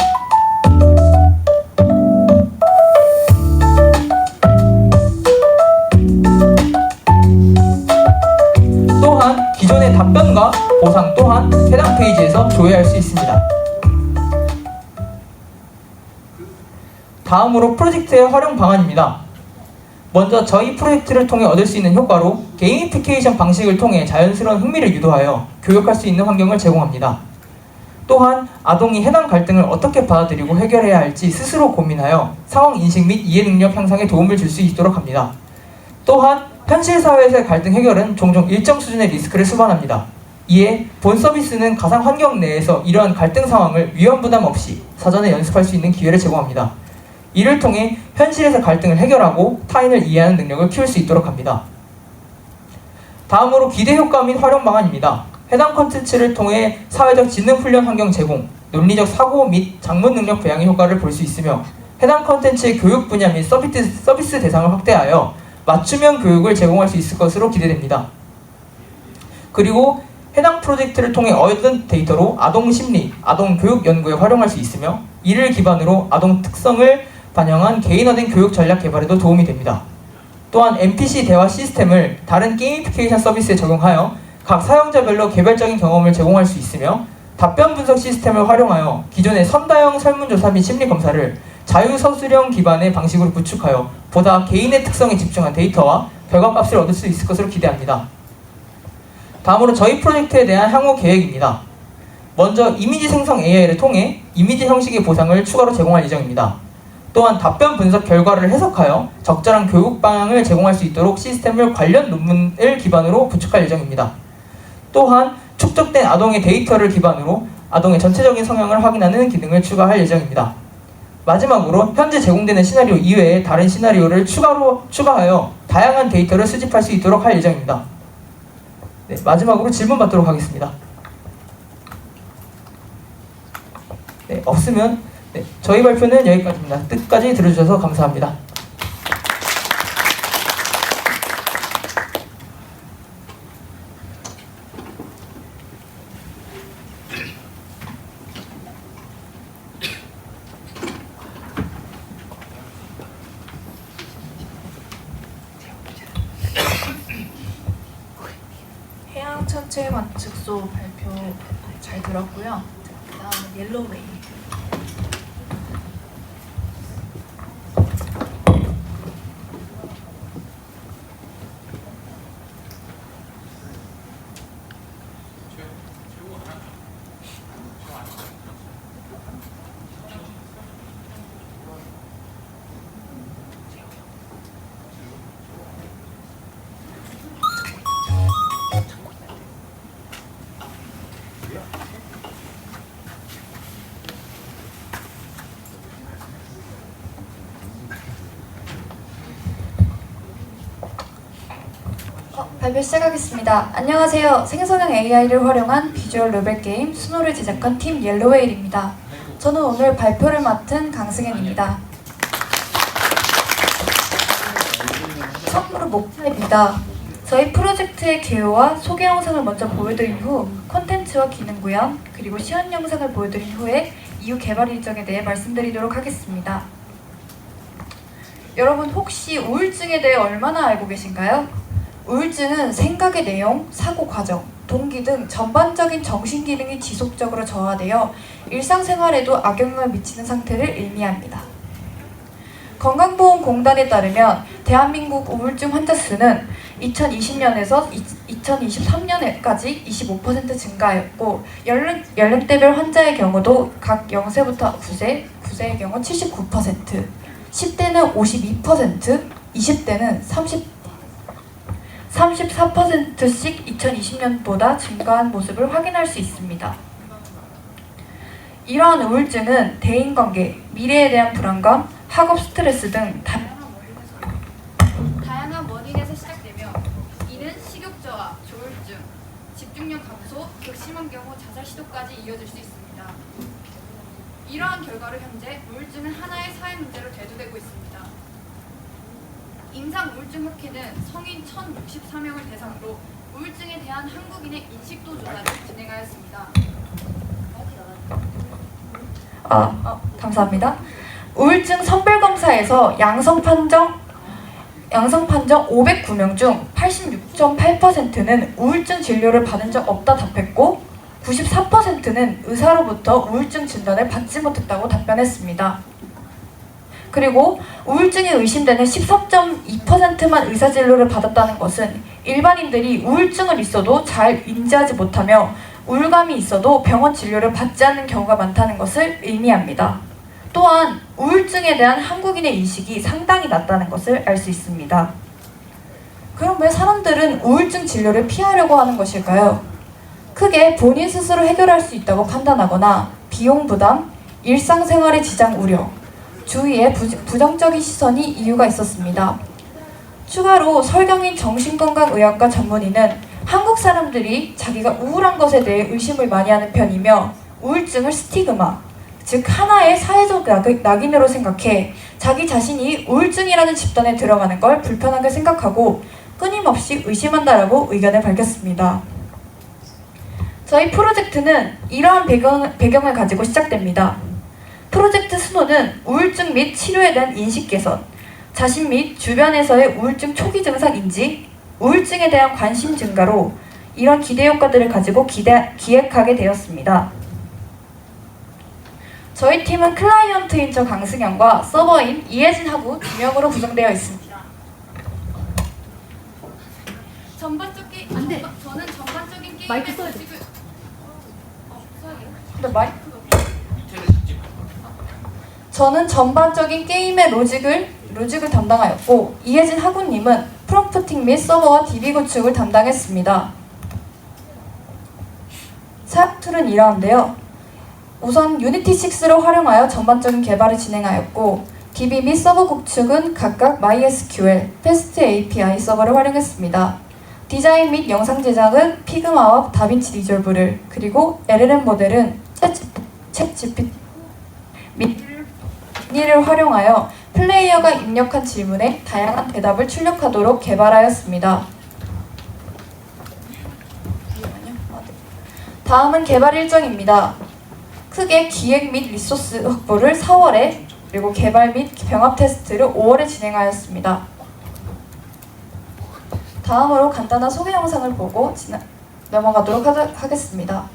또한 기존의 답변과 보상 또한 해당 페이지에서 조회할 수 있습니다. 다음으로 프로젝트의 활용 방안입니다. 먼저 저희 프로젝트를 통해 얻을 수 있는 효과로 게이미피케이션 방식을 통해 자연스러운 흥미를 유도하여 교육할 수 있는 환경을 제공합니다. 또한 아동이 해당 갈등을 어떻게 받아들이고 해결해야 할지 스스로 고민하여 상황 인식 및 이해 능력 향상에 도움을 줄 수 있도록 합니다. 또한 현실 사회에서의 갈등 해결은 종종 일정 수준의 리스크를 수반합니다. 이에 본 서비스는 가상 환경 내에서 이러한 갈등 상황을 위험 부담 없이 사전에 연습할 수 있는 기회를 제공합니다. 이를 통해 현실에서 갈등을 해결하고 타인을 이해하는 능력을 키울 수 있도록 합니다. 다음으로 기대 효과 및 활용 방안입니다. 해당 콘텐츠를 통해 사회적 지능 훈련 환경 제공, 논리적 사고 및 작문 능력 배양의 효과를 볼 수 있으며 해당 콘텐츠의 교육 분야 및 서비스 대상을 확대하여 맞춤형 교육을 제공할 수 있을 것으로 기대됩니다. 그리고 해당 프로젝트를 통해 얻은 데이터로 아동 심리, 아동 교육 연구에 활용할 수 있으며 이를 기반으로 아동 특성을 반영한 개인화된 교육 전략 개발에도 도움이 됩니다. 또한 NPC 대화 시스템을 다른 게이미피케이션 서비스에 적용하여 각 사용자별로 개별적인 경험을 제공할 수 있으며 답변 분석 시스템을 활용하여 기존의 선다형 설문조사 및 심리검사를 자유서술형 기반의 방식으로 구축하여 보다 개인의 특성에 집중한 데이터와 결과값을 얻을 수 있을 것으로 기대합니다. 다음으로 저희 프로젝트에 대한 향후 계획입니다. 먼저 이미지 생성 AI를 통해 이미지 형식의 보상을 추가로 제공할 예정입니다. 또한 답변 분석 결과를 해석하여 적절한 교육 방향을 제공할 수 있도록 시스템을 관련 논문을 기반으로 구축할 예정입니다. 또한 축적된 아동의 데이터를 기반으로 아동의 전체적인 성향을 확인하는 기능을 추가할 예정입니다. 마지막으로 현재 제공되는 시나리오 이외에 다른 시나리오를 추가하여 다양한 데이터를 수집할 수 있도록 할 예정입니다. 네, 마지막으로 질문 받도록 하겠습니다. 네, 없으면 저희 발표는 여기까지입니다. 끝까지 들어주셔서 감사합니다. 해양 천체 관측소 발표 잘 들었고요. 그다음은 옐로웨이. 발표 시작하겠습니다. 안녕하세요. 생성형 AI를 활용한 비주얼 노벨 게임 스노를 제작한 팀 옐로웨일입니다. 저는 오늘 발표를 맡은 강승현입니다. 처음으로 목차입니다. 저희 프로젝트의 개요와 소개 영상을 먼저 보여드린 후 콘텐츠와 기능 구현, 그리고 시연 영상을 보여드린 후에 이후 개발 일정에 대해 말씀드리도록 하겠습니다. 여러분 혹시 우울증에 대해 얼마나 알고 계신가요? 우울증은 생각의 내용, 사고 과정, 동기 등 전반적인 정신 기능이 지속적으로 저하되어 일상생활에도 악영향을 미치는 상태를 의미합니다. 건강보험공단에 따르면 대한민국 우울증 환자 수는 2020년에서 2023년까지 25% 증가하였고 연령대별 환자의 경우도 각 0세부터 9세의 경우 79%, 10대는 52%, 20대는 34%씩 2020년보다 증가한 모습을 확인할 수 있습니다. 이러한 우울증은 대인관계, 미래에 대한 불안감, 학업 스트레스 등 다양한 원인에서 시작되며 이는 식욕저하, 조울증, 집중력 감소, 극심한 경우 자살 시도까지 이어질 수 있습니다. 이러한 결과로 현재 우울증은 하나의 사회 문제로 대두되고 있습니다. 임상우울증학회는 성인 1,064명을 대상으로 우울증에 대한 한국인의 인식도 조사를 진행하였습니다. 감사합니다. 우울증 선별검사에서 양성 판정 509명 중 86.8%는 우울증 진료를 받은 적 없다 답했고 94%는 의사로부터 우울증 진단을 받지 못했다고 답변했습니다. 그리고 우울증이 의심되는 13.2%만 의사진료를 받았다는 것은 일반인들이 우울증은 있어도 잘 인지하지 못하며 우울감이 있어도 병원 진료를 받지 않는 경우가 많다는 것을 의미합니다. 또한 우울증에 대한 한국인의 인식이 상당히 낮다는 것을 알 수 있습니다. 그럼 왜 사람들은 우울증 진료를 피하려고 하는 것일까요? 크게 본인 스스로 해결할 수 있다고 판단하거나 비용 부담, 일상생활의 지장 우려, 주위의 부정적인 시선이 이유가 있었습니다. 추가로 설경인 정신건강의학과 전문의는 한국 사람들이 자기가 우울한 것에 대해 의심을 많이 하는 편이며 우울증을 스티그마, 즉 하나의 사회적 낙인으로 생각해 자기 자신이 우울증이라는 집단에 들어가는 걸 불편하게 생각하고 끊임없이 의심한다라고 의견을 밝혔습니다. 저희 프로젝트는 이러한 배경을 가지고 시작됩니다. 프로젝트 수노는 우울증 및 치료에 대한 인식 개선, 자신 및 주변에서의 우울증 초기 증상 인지, 우울증에 대한 관심 증가로 이런 기대 효과들을 가지고 기획하게 되었습니다. 저희 팀은 클라이언트인 저 강승현과 서버인 이혜진 하고 2명으로 구성되어 있습니다. 저는 전반적인 게임의 로직을 저는 전반적인 게임의 로직을 담당하였고 이혜진 하구님은 프롬프팅 및 서버와 DB 구축을 담당했습니다. 사업 툴은 이러한데요. 우선 유니티 6를 활용하여 전반적인 개발을 진행하였고 DB 및 서버 구축은 각각 MySQL, 패스트 API 서버를 활용했습니다. 디자인 및 영상 제작은 피그마와 다빈치 리졸브를, 그리고 LLM 모델은 챗GPT 및 미니를 활용하여 플레이어가 입력한 질문에 다양한 대답을 출력하도록 개발하였습니다. 다음은 개발 일정입니다. 크게 기획 및 리소스 확보를 4월에, 그리고 개발 및 병합 테스트를 5월에 진행하였습니다. 다음으로 간단한 소개 영상을 보고 넘어가도록 하겠습니다.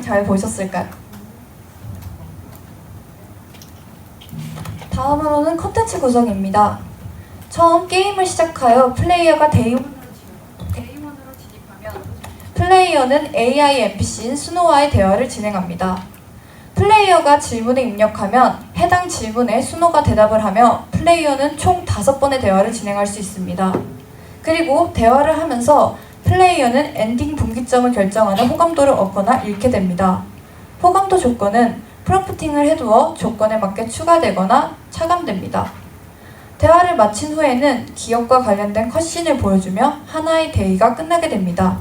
잘 보셨을까요? 다음으로는 콘텐츠 구성입니다. 처음 게임을 시작하여 플레이어가 데이원으로 진입하면 플레이어는 AI NPC인 수노와의 대화를 진행합니다. 플레이어가 질문을 입력하면 해당 질문에 수노가 대답을 하며 플레이어는 총 5번의 대화를 진행할 수 있습니다. 그리고 대화를 하면서 플레이어는 엔딩 분기점을 결정하는 호감도를 얻거나 잃게 됩니다. 호감도 조건은 프롬프팅을 해두어 조건에 맞게 추가되거나 차감됩니다. 대화를 마친 후에는 기억과 관련된 컷신을 보여주며 하나의 데이가 끝나게 됩니다.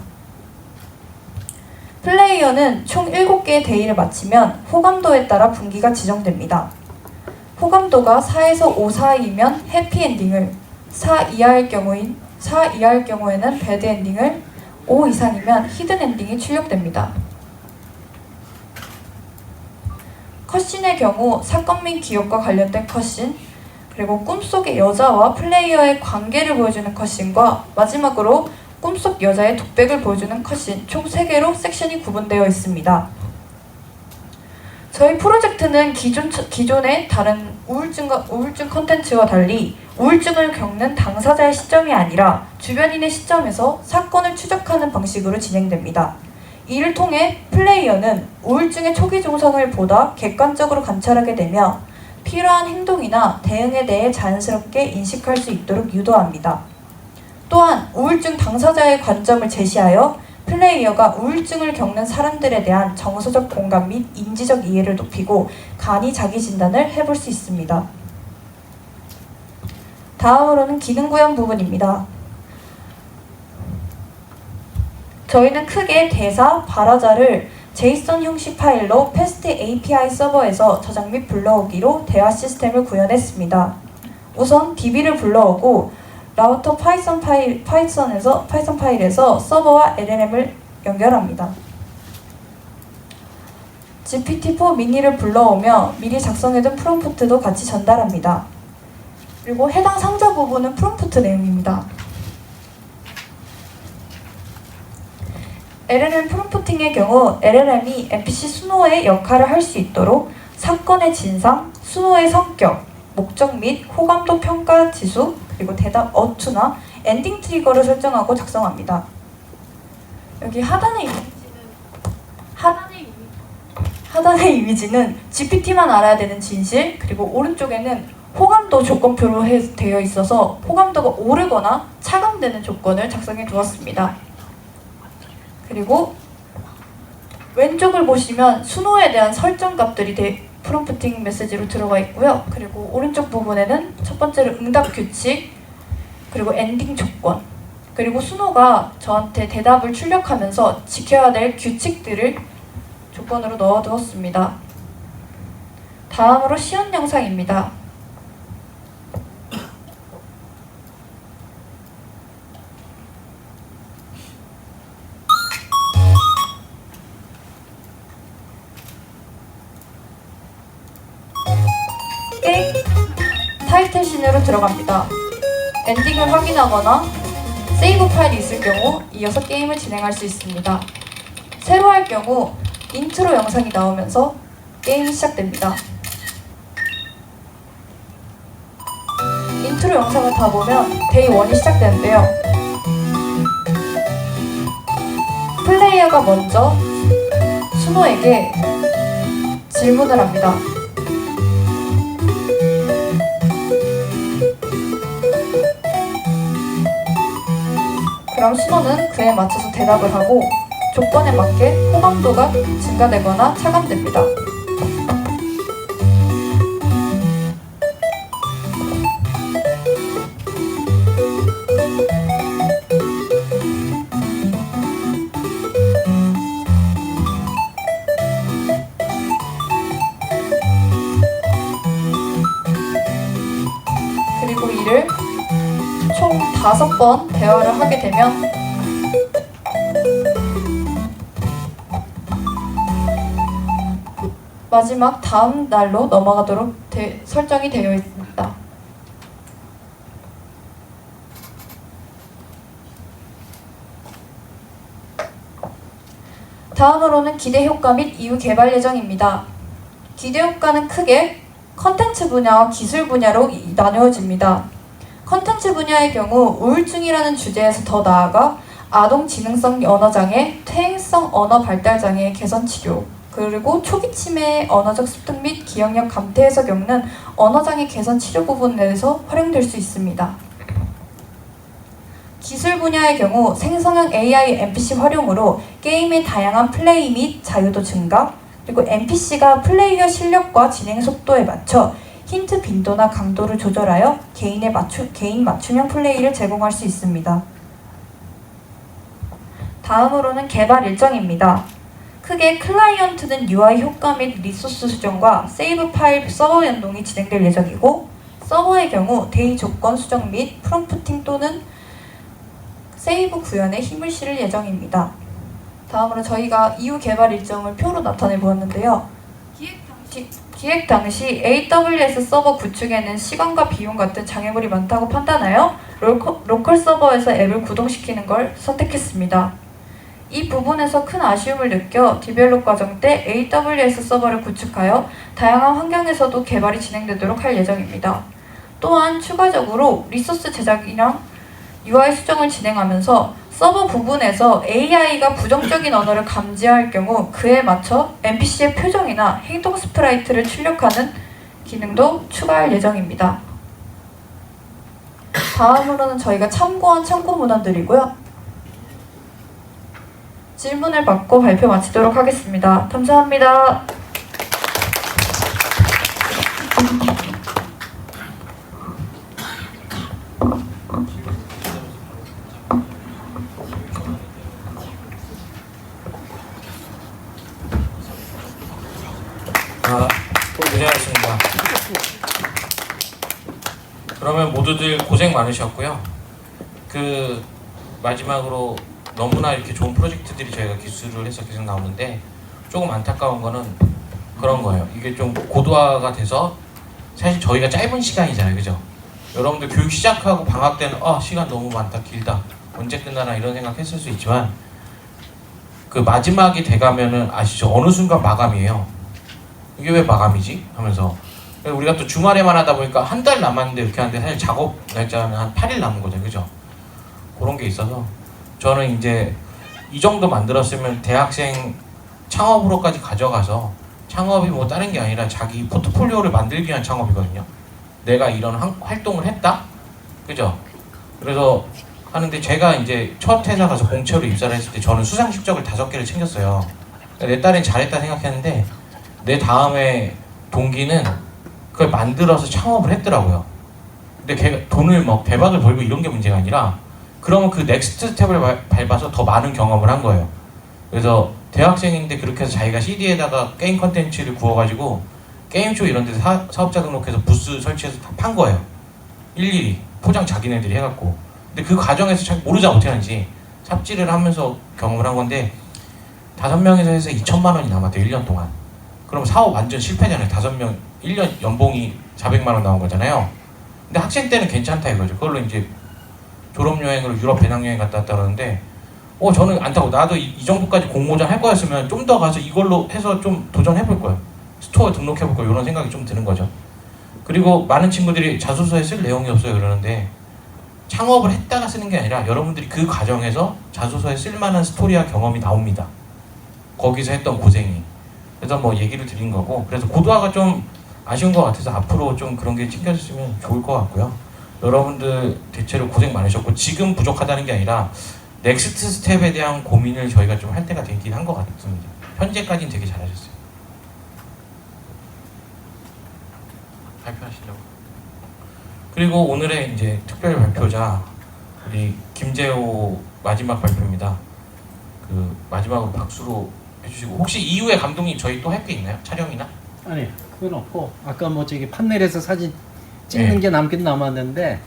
플레이어는 총 7개의 데이를 마치면 호감도에 따라 분기가 지정됩니다. 호감도가 4에서 5 사이이면 해피엔딩을, 4 이하일 경우에는 배드엔딩을, 5 이상이면 히든 엔딩이 출력됩니다. 컷신의 경우 사건 및 기억과 관련된 컷신, 그리고 꿈속의 여자와 플레이어의 관계를 보여주는 컷신과 마지막으로 꿈속 여자의 독백을 보여주는 컷신 총 3개로 섹션이 구분되어 있습니다. 저희 프로젝트는 기존의 다른 우울증 컨텐츠와 달리 우울증을 겪는 당사자의 시점이 아니라 주변인의 시점에서 사건을 추적하는 방식으로 진행됩니다. 이를 통해 플레이어는 우울증의 초기 증상을 보다 객관적으로 관찰하게 되며 필요한 행동이나 대응에 대해 자연스럽게 인식할 수 있도록 유도합니다. 또한 우울증 당사자의 관점을 제시하여 플레이어가 우울증을 겪는 사람들에 대한 정서적 공감 및 인지적 이해를 높이고 간이 자기 진단을 해볼 수 있습니다. 다음으로는 기능 구현 부분입니다. 저희는 크게 대사, 발화자를 JSON 형식 파일로 패스트 API 서버에서 저장 및 불러오기로 대화 시스템을 구현했습니다. 우선 DB를 불러오고 라우터 파이썬 파일에서 서버와 LLM을 연결합니다. GPT-4 미니를 불러오며 미리 작성해둔 프롬프트도 같이 전달합니다. 그리고 해당 상자 부분은 프롬프트 내용입니다. LLM 프롬프팅의 경우 LLM이 NPC 수노의 역할을 할 수 있도록 사건의 진상, 수노의 성격, 목적 및 호감도 평가 지수, 그리고 대답 어투나 엔딩 트리거를 설정하고 작성합니다. 여기 하단의 이미지는 GPT만 알아야 되는 진실, 그리고 오른쪽에는 호감도 조건표로 되어 있어서 호감도가 오르거나 차감되는 조건을 작성해 두었습니다. 그리고 왼쪽을 보시면 수노에 대한 설정 값들이 프롬프팅 메시지로 들어가 있고요. 그리고 오른쪽 부분에는 첫 번째로 응답 규칙, 그리고 엔딩 조건, 그리고 수노가 저한테 대답을 출력하면서 지켜야 될 규칙들을 조건으로 넣어두었습니다. 다음으로 시연 영상입니다. 게임 타이틀 씬으로 들어갑니다. 엔딩을 확인하거나 세이브 파일이 있을 경우 이어서 게임을 진행할 수 있습니다. 새로 할 경우 인트로 영상이 나오면서 게임이 시작됩니다. 인트로 영상을 다 보면 데이 1이 시작되는데요. 플레이어가 먼저 수노에게 질문을 합니다. 그럼 수노는 그에 맞춰서 대답을 하고 조건에 맞게 호감도가 증가되거나 차감됩니다. 그리고 이를 총 5번 대화를 하게 되면 마지막 다음 날로 넘어가도록 설정이 되어 있습니다. 다음으로는 기대 효과 및 이후 개발 예정입니다. 기대 효과는 크게 컨텐츠 분야와 기술 분야로 나누어집니다. 컨텐츠 분야의 경우 우울증이라는 주제에서 더 나아가 아동 지능성 언어장애, 퇴행성 언어 발달장애의 개선 치료, 그리고 초기 치매의 언어적 습득 및 기억력 감퇴에서 겪는 언어장애 개선 치료 부분에서 활용될 수 있습니다. 기술 분야의 경우 생성형 AI NPC 활용으로 게임의 다양한 플레이 및 자유도 증가, 그리고 NPC가 플레이어 실력과 진행 속도에 맞춰 힌트 빈도나 강도를 조절하여 개인 맞춤형 플레이를 제공할 수 있습니다. 다음으로는 개발 일정입니다. 크게 클라이언트는 UI 효과 및 리소스 수정과 세이브 파일 서버 연동이 진행될 예정이고, 서버의 경우 데이 조건 수정 및 프롬프팅 또는 세이브 구현에 힘을 실을 예정입니다. 다음으로 저희가 이후 개발 일정을 표로 나타내 보았는데요. 기획 당시 AWS 서버 구축에는 시간과 비용 같은 장애물이 많다고 판단하여 로컬 서버에서 앱을 구동시키는 걸 선택했습니다. 이 부분에서 큰 아쉬움을 느껴 디벨롭 과정 때 AWS 서버를 구축하여 다양한 환경에서도 개발이 진행되도록 할 예정입니다. 또한 추가적으로 리소스 제작이랑 UI 수정을 진행하면서 서버 부분에서 AI가 부정적인 언어를 감지할 경우 그에 맞춰 NPC의 표정이나 행동 스프라이트를 출력하는 기능도 추가할 예정입니다. 다음으로는 저희가 참고한 참고 문헌들이고요. 질문을 받고 발표 마치도록 하겠습니다. 감사합니다. 고생하셨습니다. 그러면 모두들 고생 많으셨고요. 그 마지막으로 너무나 이렇게 좋은 프로젝트들이 저희가 기술을 해서 계속 나오는데 조금 안타까운 거는 그런 거예요. 이게 좀 고도화가 돼서 사실 저희가 짧은 시간이잖아요, 그죠? 여러분들 교육 시작하고 방학 때는 시간 너무 많다, 길다, 언제 끝나나 이런 생각했을 수 있지만 그 마지막이 돼가면은 아시죠? 어느 순간 마감이에요. 이게 왜 마감이지? 하면서 우리가 또 주말에만 하다 보니까 한 달 남았는데 이렇게 하는데 사실 작업 날짜는 한 8일 남은 거죠, 그죠? 그런 게 있어서 저는 이제 이 정도 만들었으면 대학생 창업으로까지 가져가서 창업이 뭐 다른 게 아니라 자기 포트폴리오를 만들기 위한 창업이거든요. 내가 이런 활동을 했다? 그죠? 그래서 하는데 제가 이제 첫 회사 가서 공채로 입사를 했을 때 저는 수상 실적을 5개를 챙겼어요. 내 딸은 잘했다 생각했는데 내 다음에 동기는 그걸 만들어서 창업을 했더라고요. 근데 걔가 돈을 막 대박을 벌고 이런 게 문제가 아니라 그러면 그 넥스트 스텝을 밟아서 더 많은 경험을 한 거예요. 그래서 대학생인데 그렇게 해서 자기가 CD에다가 게임 컨텐츠를 구워가지고 게임쇼 이런 데서 사업자 등록해서 부스 설치해서 다 판 거예요. 일일이 포장 자기네들이 해갖고. 근데 그 과정에서 잘 모르잖아 어떻게 하는지. 삽질을 하면서 경험을 한 건데 5명에서 해서 2천만 원이 남았대요, 1년 동안. 그럼 사업 완전 실패잖아요. 5명 1년 연봉이 400만 원 나온 거잖아요. 근데 학생 때는 괜찮다 이거죠. 그걸로 이제 졸업여행으로 유럽 배낭여행 갔다 왔다 그러는데 저는 안 타고 나도 이 정도까지 공모전 할 거였으면 좀 더 가서 이걸로 해서 좀 도전해볼 거예요. 스토어 등록해볼 거예요. 이런 생각이 좀 드는 거죠. 그리고 많은 친구들이 자소서에 쓸 내용이 없어요 그러는데 창업을 했다가 쓰는 게 아니라 여러분들이 그 과정에서 자소서에 쓸만한 스토리와 경험이 나옵니다. 거기서 했던 고생이. 그래서 뭐 얘기를 드린 거고, 그래서 고도화가 좀 아쉬운 것 같아서 앞으로 좀 그런 게 챙겨졌으면 좋을 것 같고요. 여러분들 대체로 고생 많으셨고 지금 부족하다는 게 아니라 넥스트 스텝에 대한 고민을 저희가 좀 할 때가 되긴 한 것 같습니다. 현재까지는 되게 잘하셨어요. 발표하시려고. 그리고 오늘의 이제 특별 발표자 우리 김재호 마지막 발표입니다. 그 마지막으로 박수로 해주시고, 혹시 이후에 감독님 저희 또 할 게 있나요? 촬영이나? 아니 그건 없고 아까 뭐 저기 판넬에서 사진 찍는 게 남긴 남았는데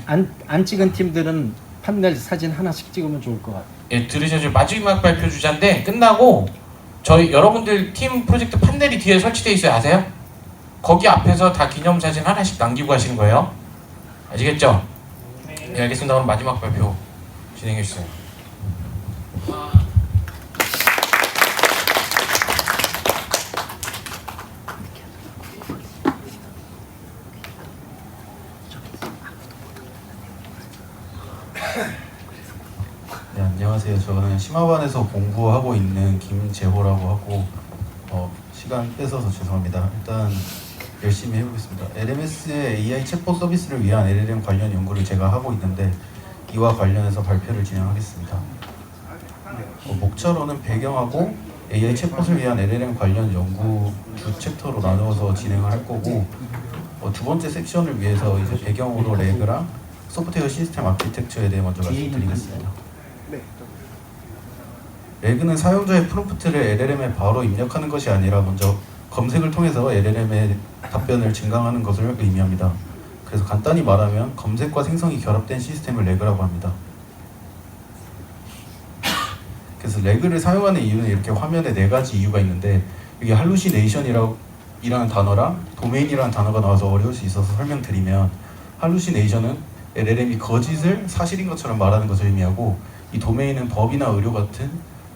안 찍은 팀들은 판넬 사진 하나씩 찍으면 좋을 것 같아요. 예, 들으셨죠? 마지막 발표 주자인데 끝나고 저희 여러분들 팀 프로젝트 판넬이 뒤에 설치되어 있어요. 아세요? 거기 앞에서 다 기념사진 하나씩 남기고 가시는 거예요. 아시겠죠? 네, 알겠습니다. 그럼 마지막 발표 진행해 주세요. 네, 안녕하세요. 저는 심화반에서 공부하고 있는 김재호라고 하고 시간 뺏어서 죄송합니다. 일단 열심히 해보겠습니다. LMS의 AI 챗봇 서비스를 위한 LLM 관련 연구를 제가 하고 있는데 이와 관련해서 발표를 진행하겠습니다. 목차로는 배경하고 AI 챗봇을 위한 LLM 관련 연구 두 챕터로 나누어서 진행을 할 거고 두 번째 섹션을 위해서 이제 배경으로 레그랑 소프트웨어 시스템 아키텍처에 대해 먼저 말씀드리겠습니다. 레그는 사용자의 프롬프트를 LLM에 바로 입력하는 것이 아니라 먼저 검색을 통해서 LLM의 답변을 증강하는 것을 의미합니다. 그래서 간단히 말하면 검색과 생성이 결합된 시스템을 레그라고 합니다. 그래서 레그를 사용하는 이유는 이렇게 화면에 4가지 이유가 있는데, 이게 할루시네이션이라는 단어랑 도메인이라는 단어가 나와서 어려울 수 있어서 설명드리면, 할루시네이션은 LLM이 거짓을 사실인 것처럼 말하는 것을 의미하고, 이 도메인은 법이나 의료 같은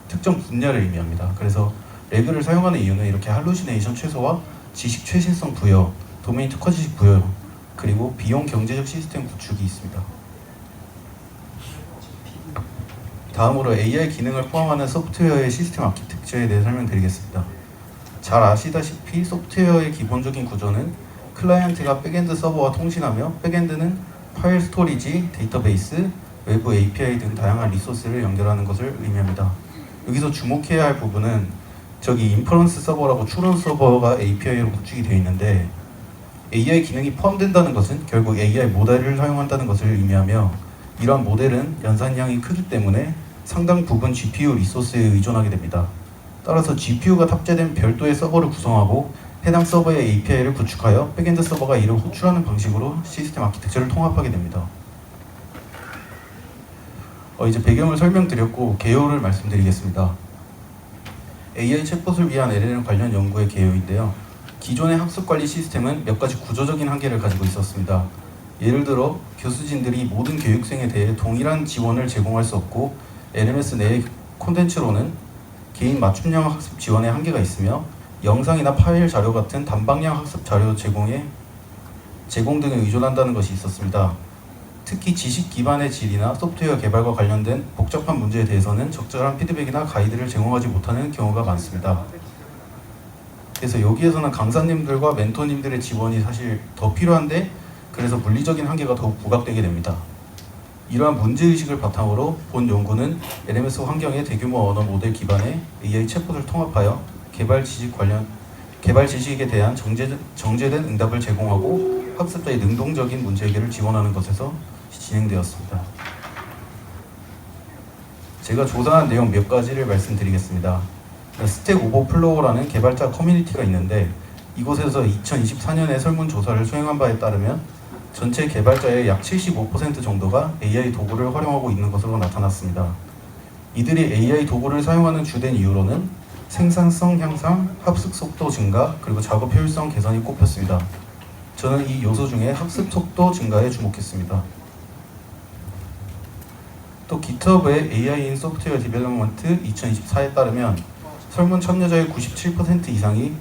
특정 분야를 의미합니다. 그래서 레그를 사용하는 이유는 이렇게 할루시네이션 최소화, 지식 최신성 부여, 도메인 특화 지식 부여, 그리고 비용 경제적 시스템 구축이 있습니다. 다음으로 AI 기능을 포함하는 소프트웨어의 시스템 아키텍처에 대해 설명드리겠습니다. 잘 아시다시피 소프트웨어의 기본적인 구조는 클라이언트가 백엔드 서버와 통신하며, 백엔드는 파일 스토리지, 데이터베이스, 외부 API 등 다양한 리소스를 연결하는 것을 의미합니다. 여기서 주목해야 할 부분은 저기 인퍼런스 서버라고 추론 서버가 API로 구축이 되어 있는데, AI 기능이 포함된다는 것은 결국 AI 모델을 사용한다는 것을 의미하며, 이러한 모델은 연산량이 크기 때문에 상당 부분 GPU 리소스에 의존하게 됩니다. 따라서 GPU가 탑재된 별도의 서버를 구성하고 해당 서버의 API를 구축하여 백엔드 서버가 이를 호출하는 방식으로 시스템 아키텍처를 통합하게 됩니다. 이제 배경을 설명드렸고 개요를 말씀드리겠습니다. AI 챗봇을 위한 LLM 관련 연구의 개요인데요. 기존의 학습관리 시스템은 몇 가지 구조적인 한계를 가지고 있었습니다. 예를 들어 교수진들이 모든 교육생에 대해 동일한 지원을 제공할 수 없고, LMS 내의 콘텐츠로는 개인 맞춤형 학습 지원에 한계가 있으며, 영상이나 파일 자료 같은 단방향 학습 자료 제공 등에 의존한다는 것이 있었습니다. 특히 지식 기반의 질이나 소프트웨어 개발과 관련된 복잡한 문제에 대해서는 적절한 피드백이나 가이드를 제공하지 못하는 경우가 많습니다. 그래서 여기에서는 강사님들과 멘토님들의 지원이 사실 더 필요한데, 그래서 물리적인 한계가 더욱 부각되게 됩니다. 이러한 문제의식을 바탕으로 본 연구는 LMS 환경의 대규모 언어 모델 기반의 AI 챗봇을 통합하여 개발 지식에 대한 정제된 응답을 제공하고 학습자의 능동적인 문제 해결을 지원하는 것에서 진행되었습니다. 제가 조사한 내용 몇 가지를 말씀드리겠습니다. 스택 오버플로우라는 개발자 커뮤니티가 있는데, 이곳에서 2024년에 설문조사를 수행한 바에 따르면 전체 개발자의 약 75% 정도가 AI 도구를 활용하고 있는 것으로 나타났습니다. 이들이 AI 도구를 사용하는 주된 이유로는 생산성 향상, 합숙 속도 증가, 그리고 작업 효율성 개선이 꼽혔습니다. 저는 이 요소 중에 학습 속도 증가에 주목했습니다. 또 GitHub의 AI in Software Development 2024에 따르면 설문 참여자의 97% 이상이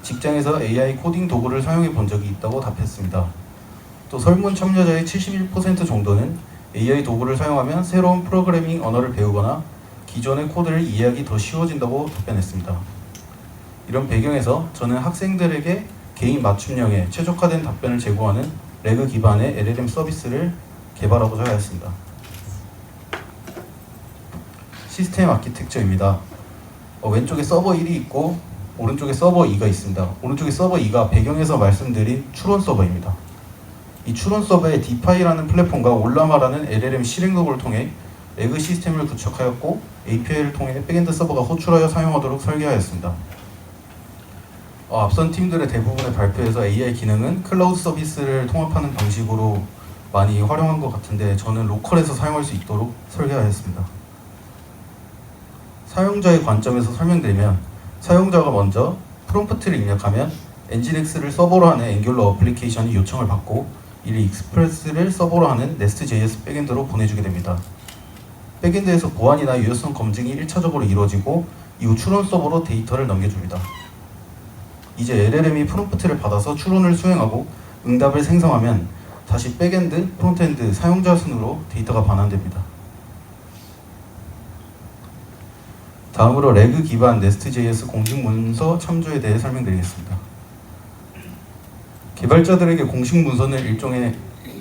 직장에서 AI 코딩 도구를 사용해 본 적이 있다고 답했습니다. 또 설문 참여자의 71% 정도는 AI 도구를 사용하면 새로운 프로그래밍 언어를 배우거나 기존의 코드를 이해하기 더 쉬워진다고 답변했습니다. 이런 배경에서 저는 학생들에게 개인 맞춤형의 최적화된 답변을 제공하는 레그 기반의 LLM 서비스를 개발하고자 하였습니다. 시스템 아키텍처입니다. 왼쪽에 서버 1이 있고 오른쪽에 서버 2가 있습니다. 오른쪽에 서버 2가 배경에서 말씀드린 추론 서버입니다. 이 추론 서버의 디파이라는 플랫폼과 올라마라는 LLM 실행 도구를 통해 레그 시스템을 구축하였고, API를 통해 백엔드 서버가 호출하여 사용하도록 설계하였습니다. 앞선 팀들의 대부분의 발표에서 AI 기능은 클라우드 서비스를 통합하는 방식으로 많이 활용한 것 같은데, 저는 로컬에서 사용할 수 있도록 설계하였습니다. 사용자의 관점에서 설명드리면, 사용자가 먼저 프롬프트를 입력하면 엔진X를 서버로 하는 앵귤러 어플리케이션이 요청을 받고, 이를 익스프레스를 서버로 하는 네스트.js 백엔드로 보내주게 됩니다. 백엔드에서 보안이나 유효성 검증이 1차적으로 이루어지고, 이후 추론 서버로 데이터를 넘겨줍니다. 이제 LLM이 프롬프트를 받아서 추론을 수행하고 응답을 생성하면 다시 백엔드, 프론트엔드 사용자 순으로 데이터가 반환됩니다. 다음으로 레그 기반 네스트.js 공식 문서 참조에 대해 설명드리겠습니다. 개발자들에게 공식 문서는 일종의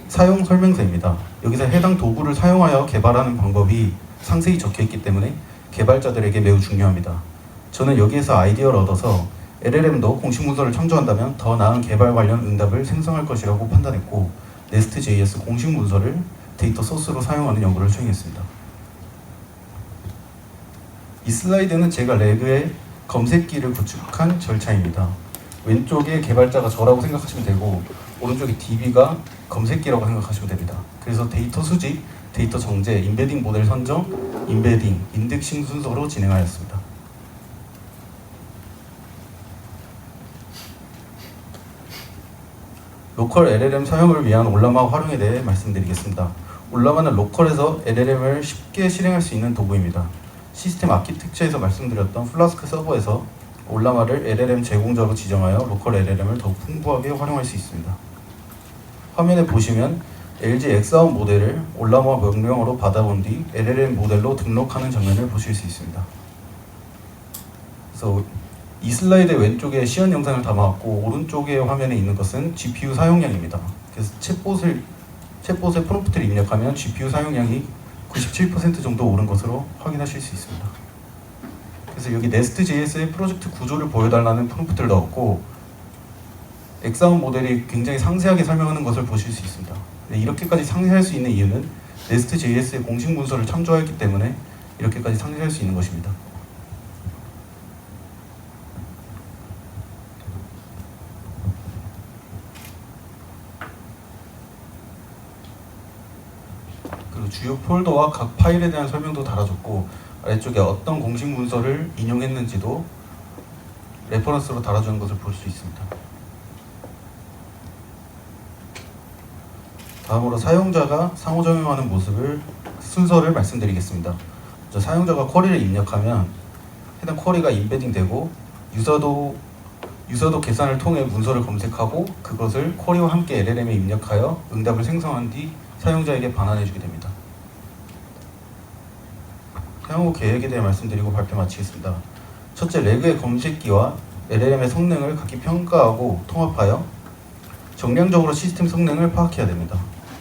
사용 설명서입니다. 여기서 해당 도구를 사용하여 개발하는 방법이 상세히 적혀있기 때문에 개발자들에게 매우 중요합니다. 저는 여기에서 아이디어를 얻어서 LLM도 공식 문서를 참조한다면 더 나은 개발 관련 응답을 생성할 것이라고 판단했고, 네스트.js 공식 문서를 데이터 소스로 사용하는 연구를 수행했습니다. 이 슬라이드는 제가 레그의 검색기를 구축한 절차입니다. 왼쪽에 개발자가 저라고 생각하시면 되고, 오른쪽에 DB가 검색기라고 생각하시면 됩니다. 그래서 데이터 수집, 데이터 정제, 인베딩 모델 선정, 인베딩, 인덱싱 순서로 진행하였습니다. 로컬 LLM 사용을 위한 올라마 활용에 대해 말씀드리겠습니다. 올라마는 로컬에서 LLM을 쉽게 실행할 수 있는 도구입니다. 시스템 아키텍처에서 말씀드렸던 플라스크 서버에서 올라마를 LLM 제공자로 지정하여 로컬 LLM을 더욱 풍부하게 활용할 수 있습니다. 화면에 보시면 LG X-OUT 모델을 올라마 명령어로 받아본 뒤 LLM 모델로 등록하는 장면을 보실 수 있습니다. 그래서 이 슬라이드 왼쪽에 시연 영상을 담아왔고 오른쪽에 화면에 있는 것은 GPU 사용량입니다. 그래서 챗봇에 프롬프트를 입력하면 GPU 사용량이 97% 정도 오른 것으로 확인하실 수 있습니다. 그래서 여기 Nest.js의 프로젝트 구조를 보여달라는 프롬프트를 넣었고 X-OUT 모델이 굉장히 상세하게 설명하는 것을 보실 수 있습니다. 이렇게까지 상세할 수 있는 이유는 Nest.js의 공식 문서를 참조하였기 때문에 이렇게까지 상세할 수 있는 것입니다. 그리고 주요 폴더와 각 파일에 대한 설명도 달아줬고 아래쪽에 어떤 공식 문서를 인용했는지도 레퍼런스로 달아주는 것을 볼 수 있습니다. 다음으로 사용자가 상호작용하는 순서를 말씀드리겠습니다. 먼저 사용자가 쿼리를 입력하면 해당 쿼리가 인베딩되고 유저도 계산을 통해 문서를 검색하고 그것을 쿼리와 함께 LLM에 입력하여 응답을 생성한 뒤 사용자에게 반환해주게 됩니다. 향후 계획에 대해 말씀드리고 발표 마치겠습니다. 첫째, 레그의 검색기와 LLM의 성능을 각기 평가하고 통합하여 정량적으로 시스템 성능을 파악해야 됩니다.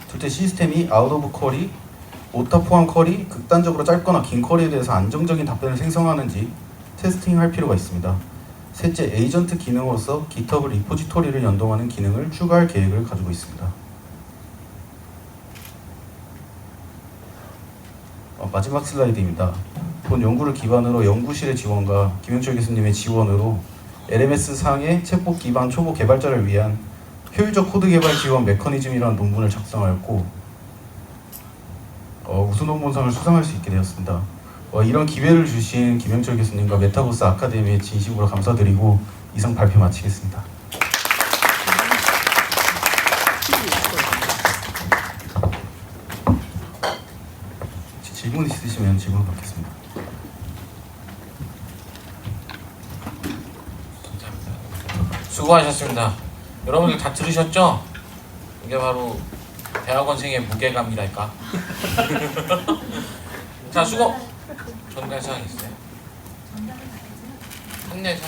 둘째, 시스템이 아웃 오브 쿼리, 오타 포함 쿼리, 극단적으로 짧거나 긴 쿼리에 대해서 안정적인 답변을 생성하는지 테스팅할 필요가 있습니다. 셋째, 에이전트 기능으로서 GitHub 리포지토리를 연동하는 기능을 추가할 계획을 가지고 있습니다. 마지막 슬라이드입니다. 본 연구를 기반으로 연구실의 지원과 김영철 교수님의 지원으로 LMS 상의 챗봇 기반 초보 개발자를 위한 효율적 코드 개발 지원 메커니즘이라는 논문을 작성하였고 우수 논문상을 수상할 수 있게 되었습니다. 이런 기회를 주신 김영철 교수님과 메타버스 아카데미에 진심으로 감사드리고 이상 발표 마치겠습니다. 질문 있으시면 질문 받겠습니다. 수고하셨습니다. 여러분들 다 들으셨죠? 이게 바로 대학원생의 무게감이랄까? 자, 수고! 전달사항 있어요? 한내사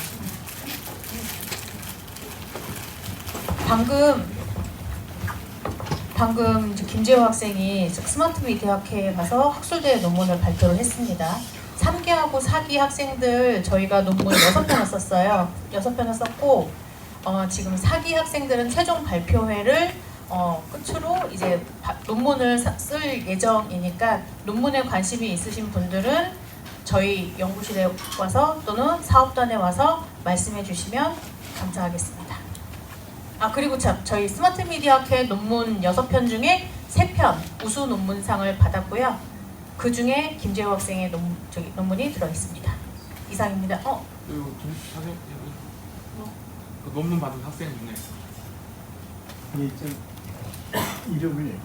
방금 이제 김재호 학생이 스마트 미디어 학회에 가서 학술대회 논문을 발표를 했습니다. 3기하고 4기 학생들 저희가 논문 6편을 썼어요. 6편을 썼고 지금 4기 학생들은 최종 발표회를 끝으로 이제 논문을 쓸 예정이니까 논문에 관심이 있으신 분들은 저희 연구실에 와서 또는 사업단에 와서 말씀해 주시면 감사하겠습니다. 그리고 참 저희 스마트 미디어 학회 논문 6편 중에 3편 우수 논문상을 받았고요. 그 중에 김재호 학생의 논문이 들어있습니다. 이상입니다. 논문 받은 학생 중에 이름을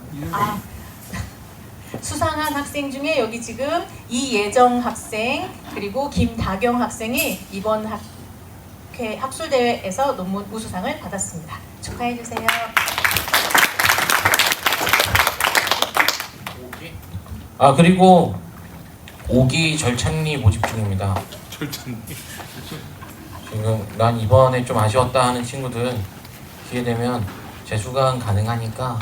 수상한 학생 중에 여기 지금 이예정 학생 그리고 김다경 학생이 이번 학술대회에서 논문 우수상을 받았습니다. 축하해 주세요. 그리고 5기 절찬리 모집 중입니다. 절찬리. 지금 난 이번에 좀 아쉬웠다 하는 친구들 기회 되면 재수강 가능하니까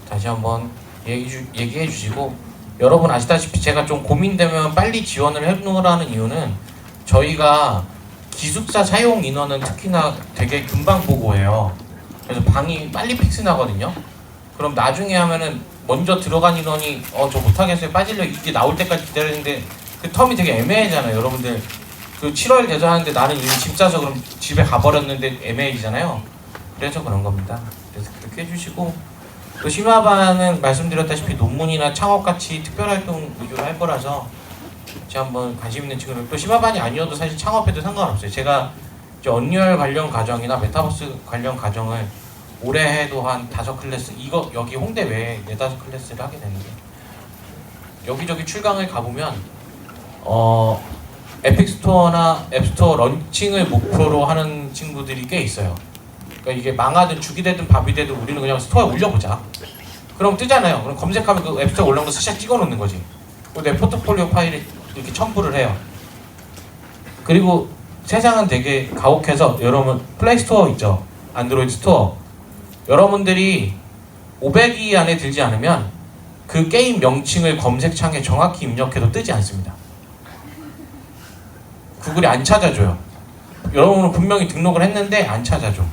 다시 한번 얘기해 주시고, 여러분 아시다시피 제가 좀 고민되면 빨리 지원을 해놓으라는 이유는 저희가 기숙사 사용 인원은 특히나 되게 금방 보고해요. 그래서 방이 빨리 픽스 나거든요. 그럼 나중에 하면은 먼저 들어간 인원이 저 못하겠어요 빠질려 이게 나올 때까지 기다리는데 그 텀이 되게 애매하잖아요. 여러분들 그 7월 대전하는데 나는 이미 짐 싸서 그럼 집에 가버렸는데 애매해지잖아요. 그래서 그런 겁니다. 그래서 그렇게 해주시고, 또 심화반은 말씀드렸다시피 논문이나 창업같이 특별활동 위주로 할 거라서 같이 한번 관심 있는 친구들, 또 심화반이 아니어도 사실 창업해도 상관없어요. 제가 이제 언리얼 관련 과정이나 메타버스 관련 과정을 올해 해도 한 5클래스, 이거 여기 홍대 외에 4-5클래스를 하게 되는데, 여기저기 출강을 가보면 에픽스토어나 앱스토어 런칭을 목표로 하는 친구들이 꽤 있어요. 그러니까 이게 망하든 죽이 되든 밥이 되든 우리는 그냥 스토어에 올려보자. 그럼 뜨잖아요. 그럼 검색하면 그 앱스토어 올라온 거 스샷 찍어놓는 거지. 그리고 내 포트폴리오 파일에 이렇게 첨부를 해요. 그리고 세상은 되게 가혹해서, 여러분 플레이스토어 있죠? 안드로이드 스토어. 여러분들이 500위 안에 들지 않으면 그 게임 명칭을 검색창에 정확히 입력해도 뜨지 않습니다. 구글이 안 찾아줘요. 여러분은 분명히 등록을 했는데 안 찾아줘.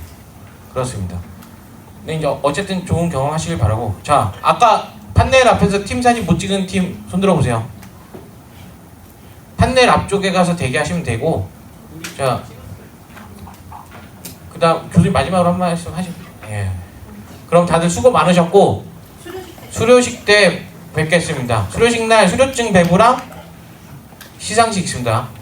그렇습니다. 근데 이제 어쨌든 좋은 경험 하시길 바라고. 자, 아까 판넬 앞에서 팀 사진 못 찍은 팀 손 들어보세요. 판넬 앞쪽에 가서 대기하시면 되고, 자, 그 다음 교수님 마지막으로 한 말씀 하시죠. 예. 그럼 다들 수고 많으셨고, 수료식 때 뵙겠습니다. 수료식 날 수료증 배부랑 시상식 있습니다.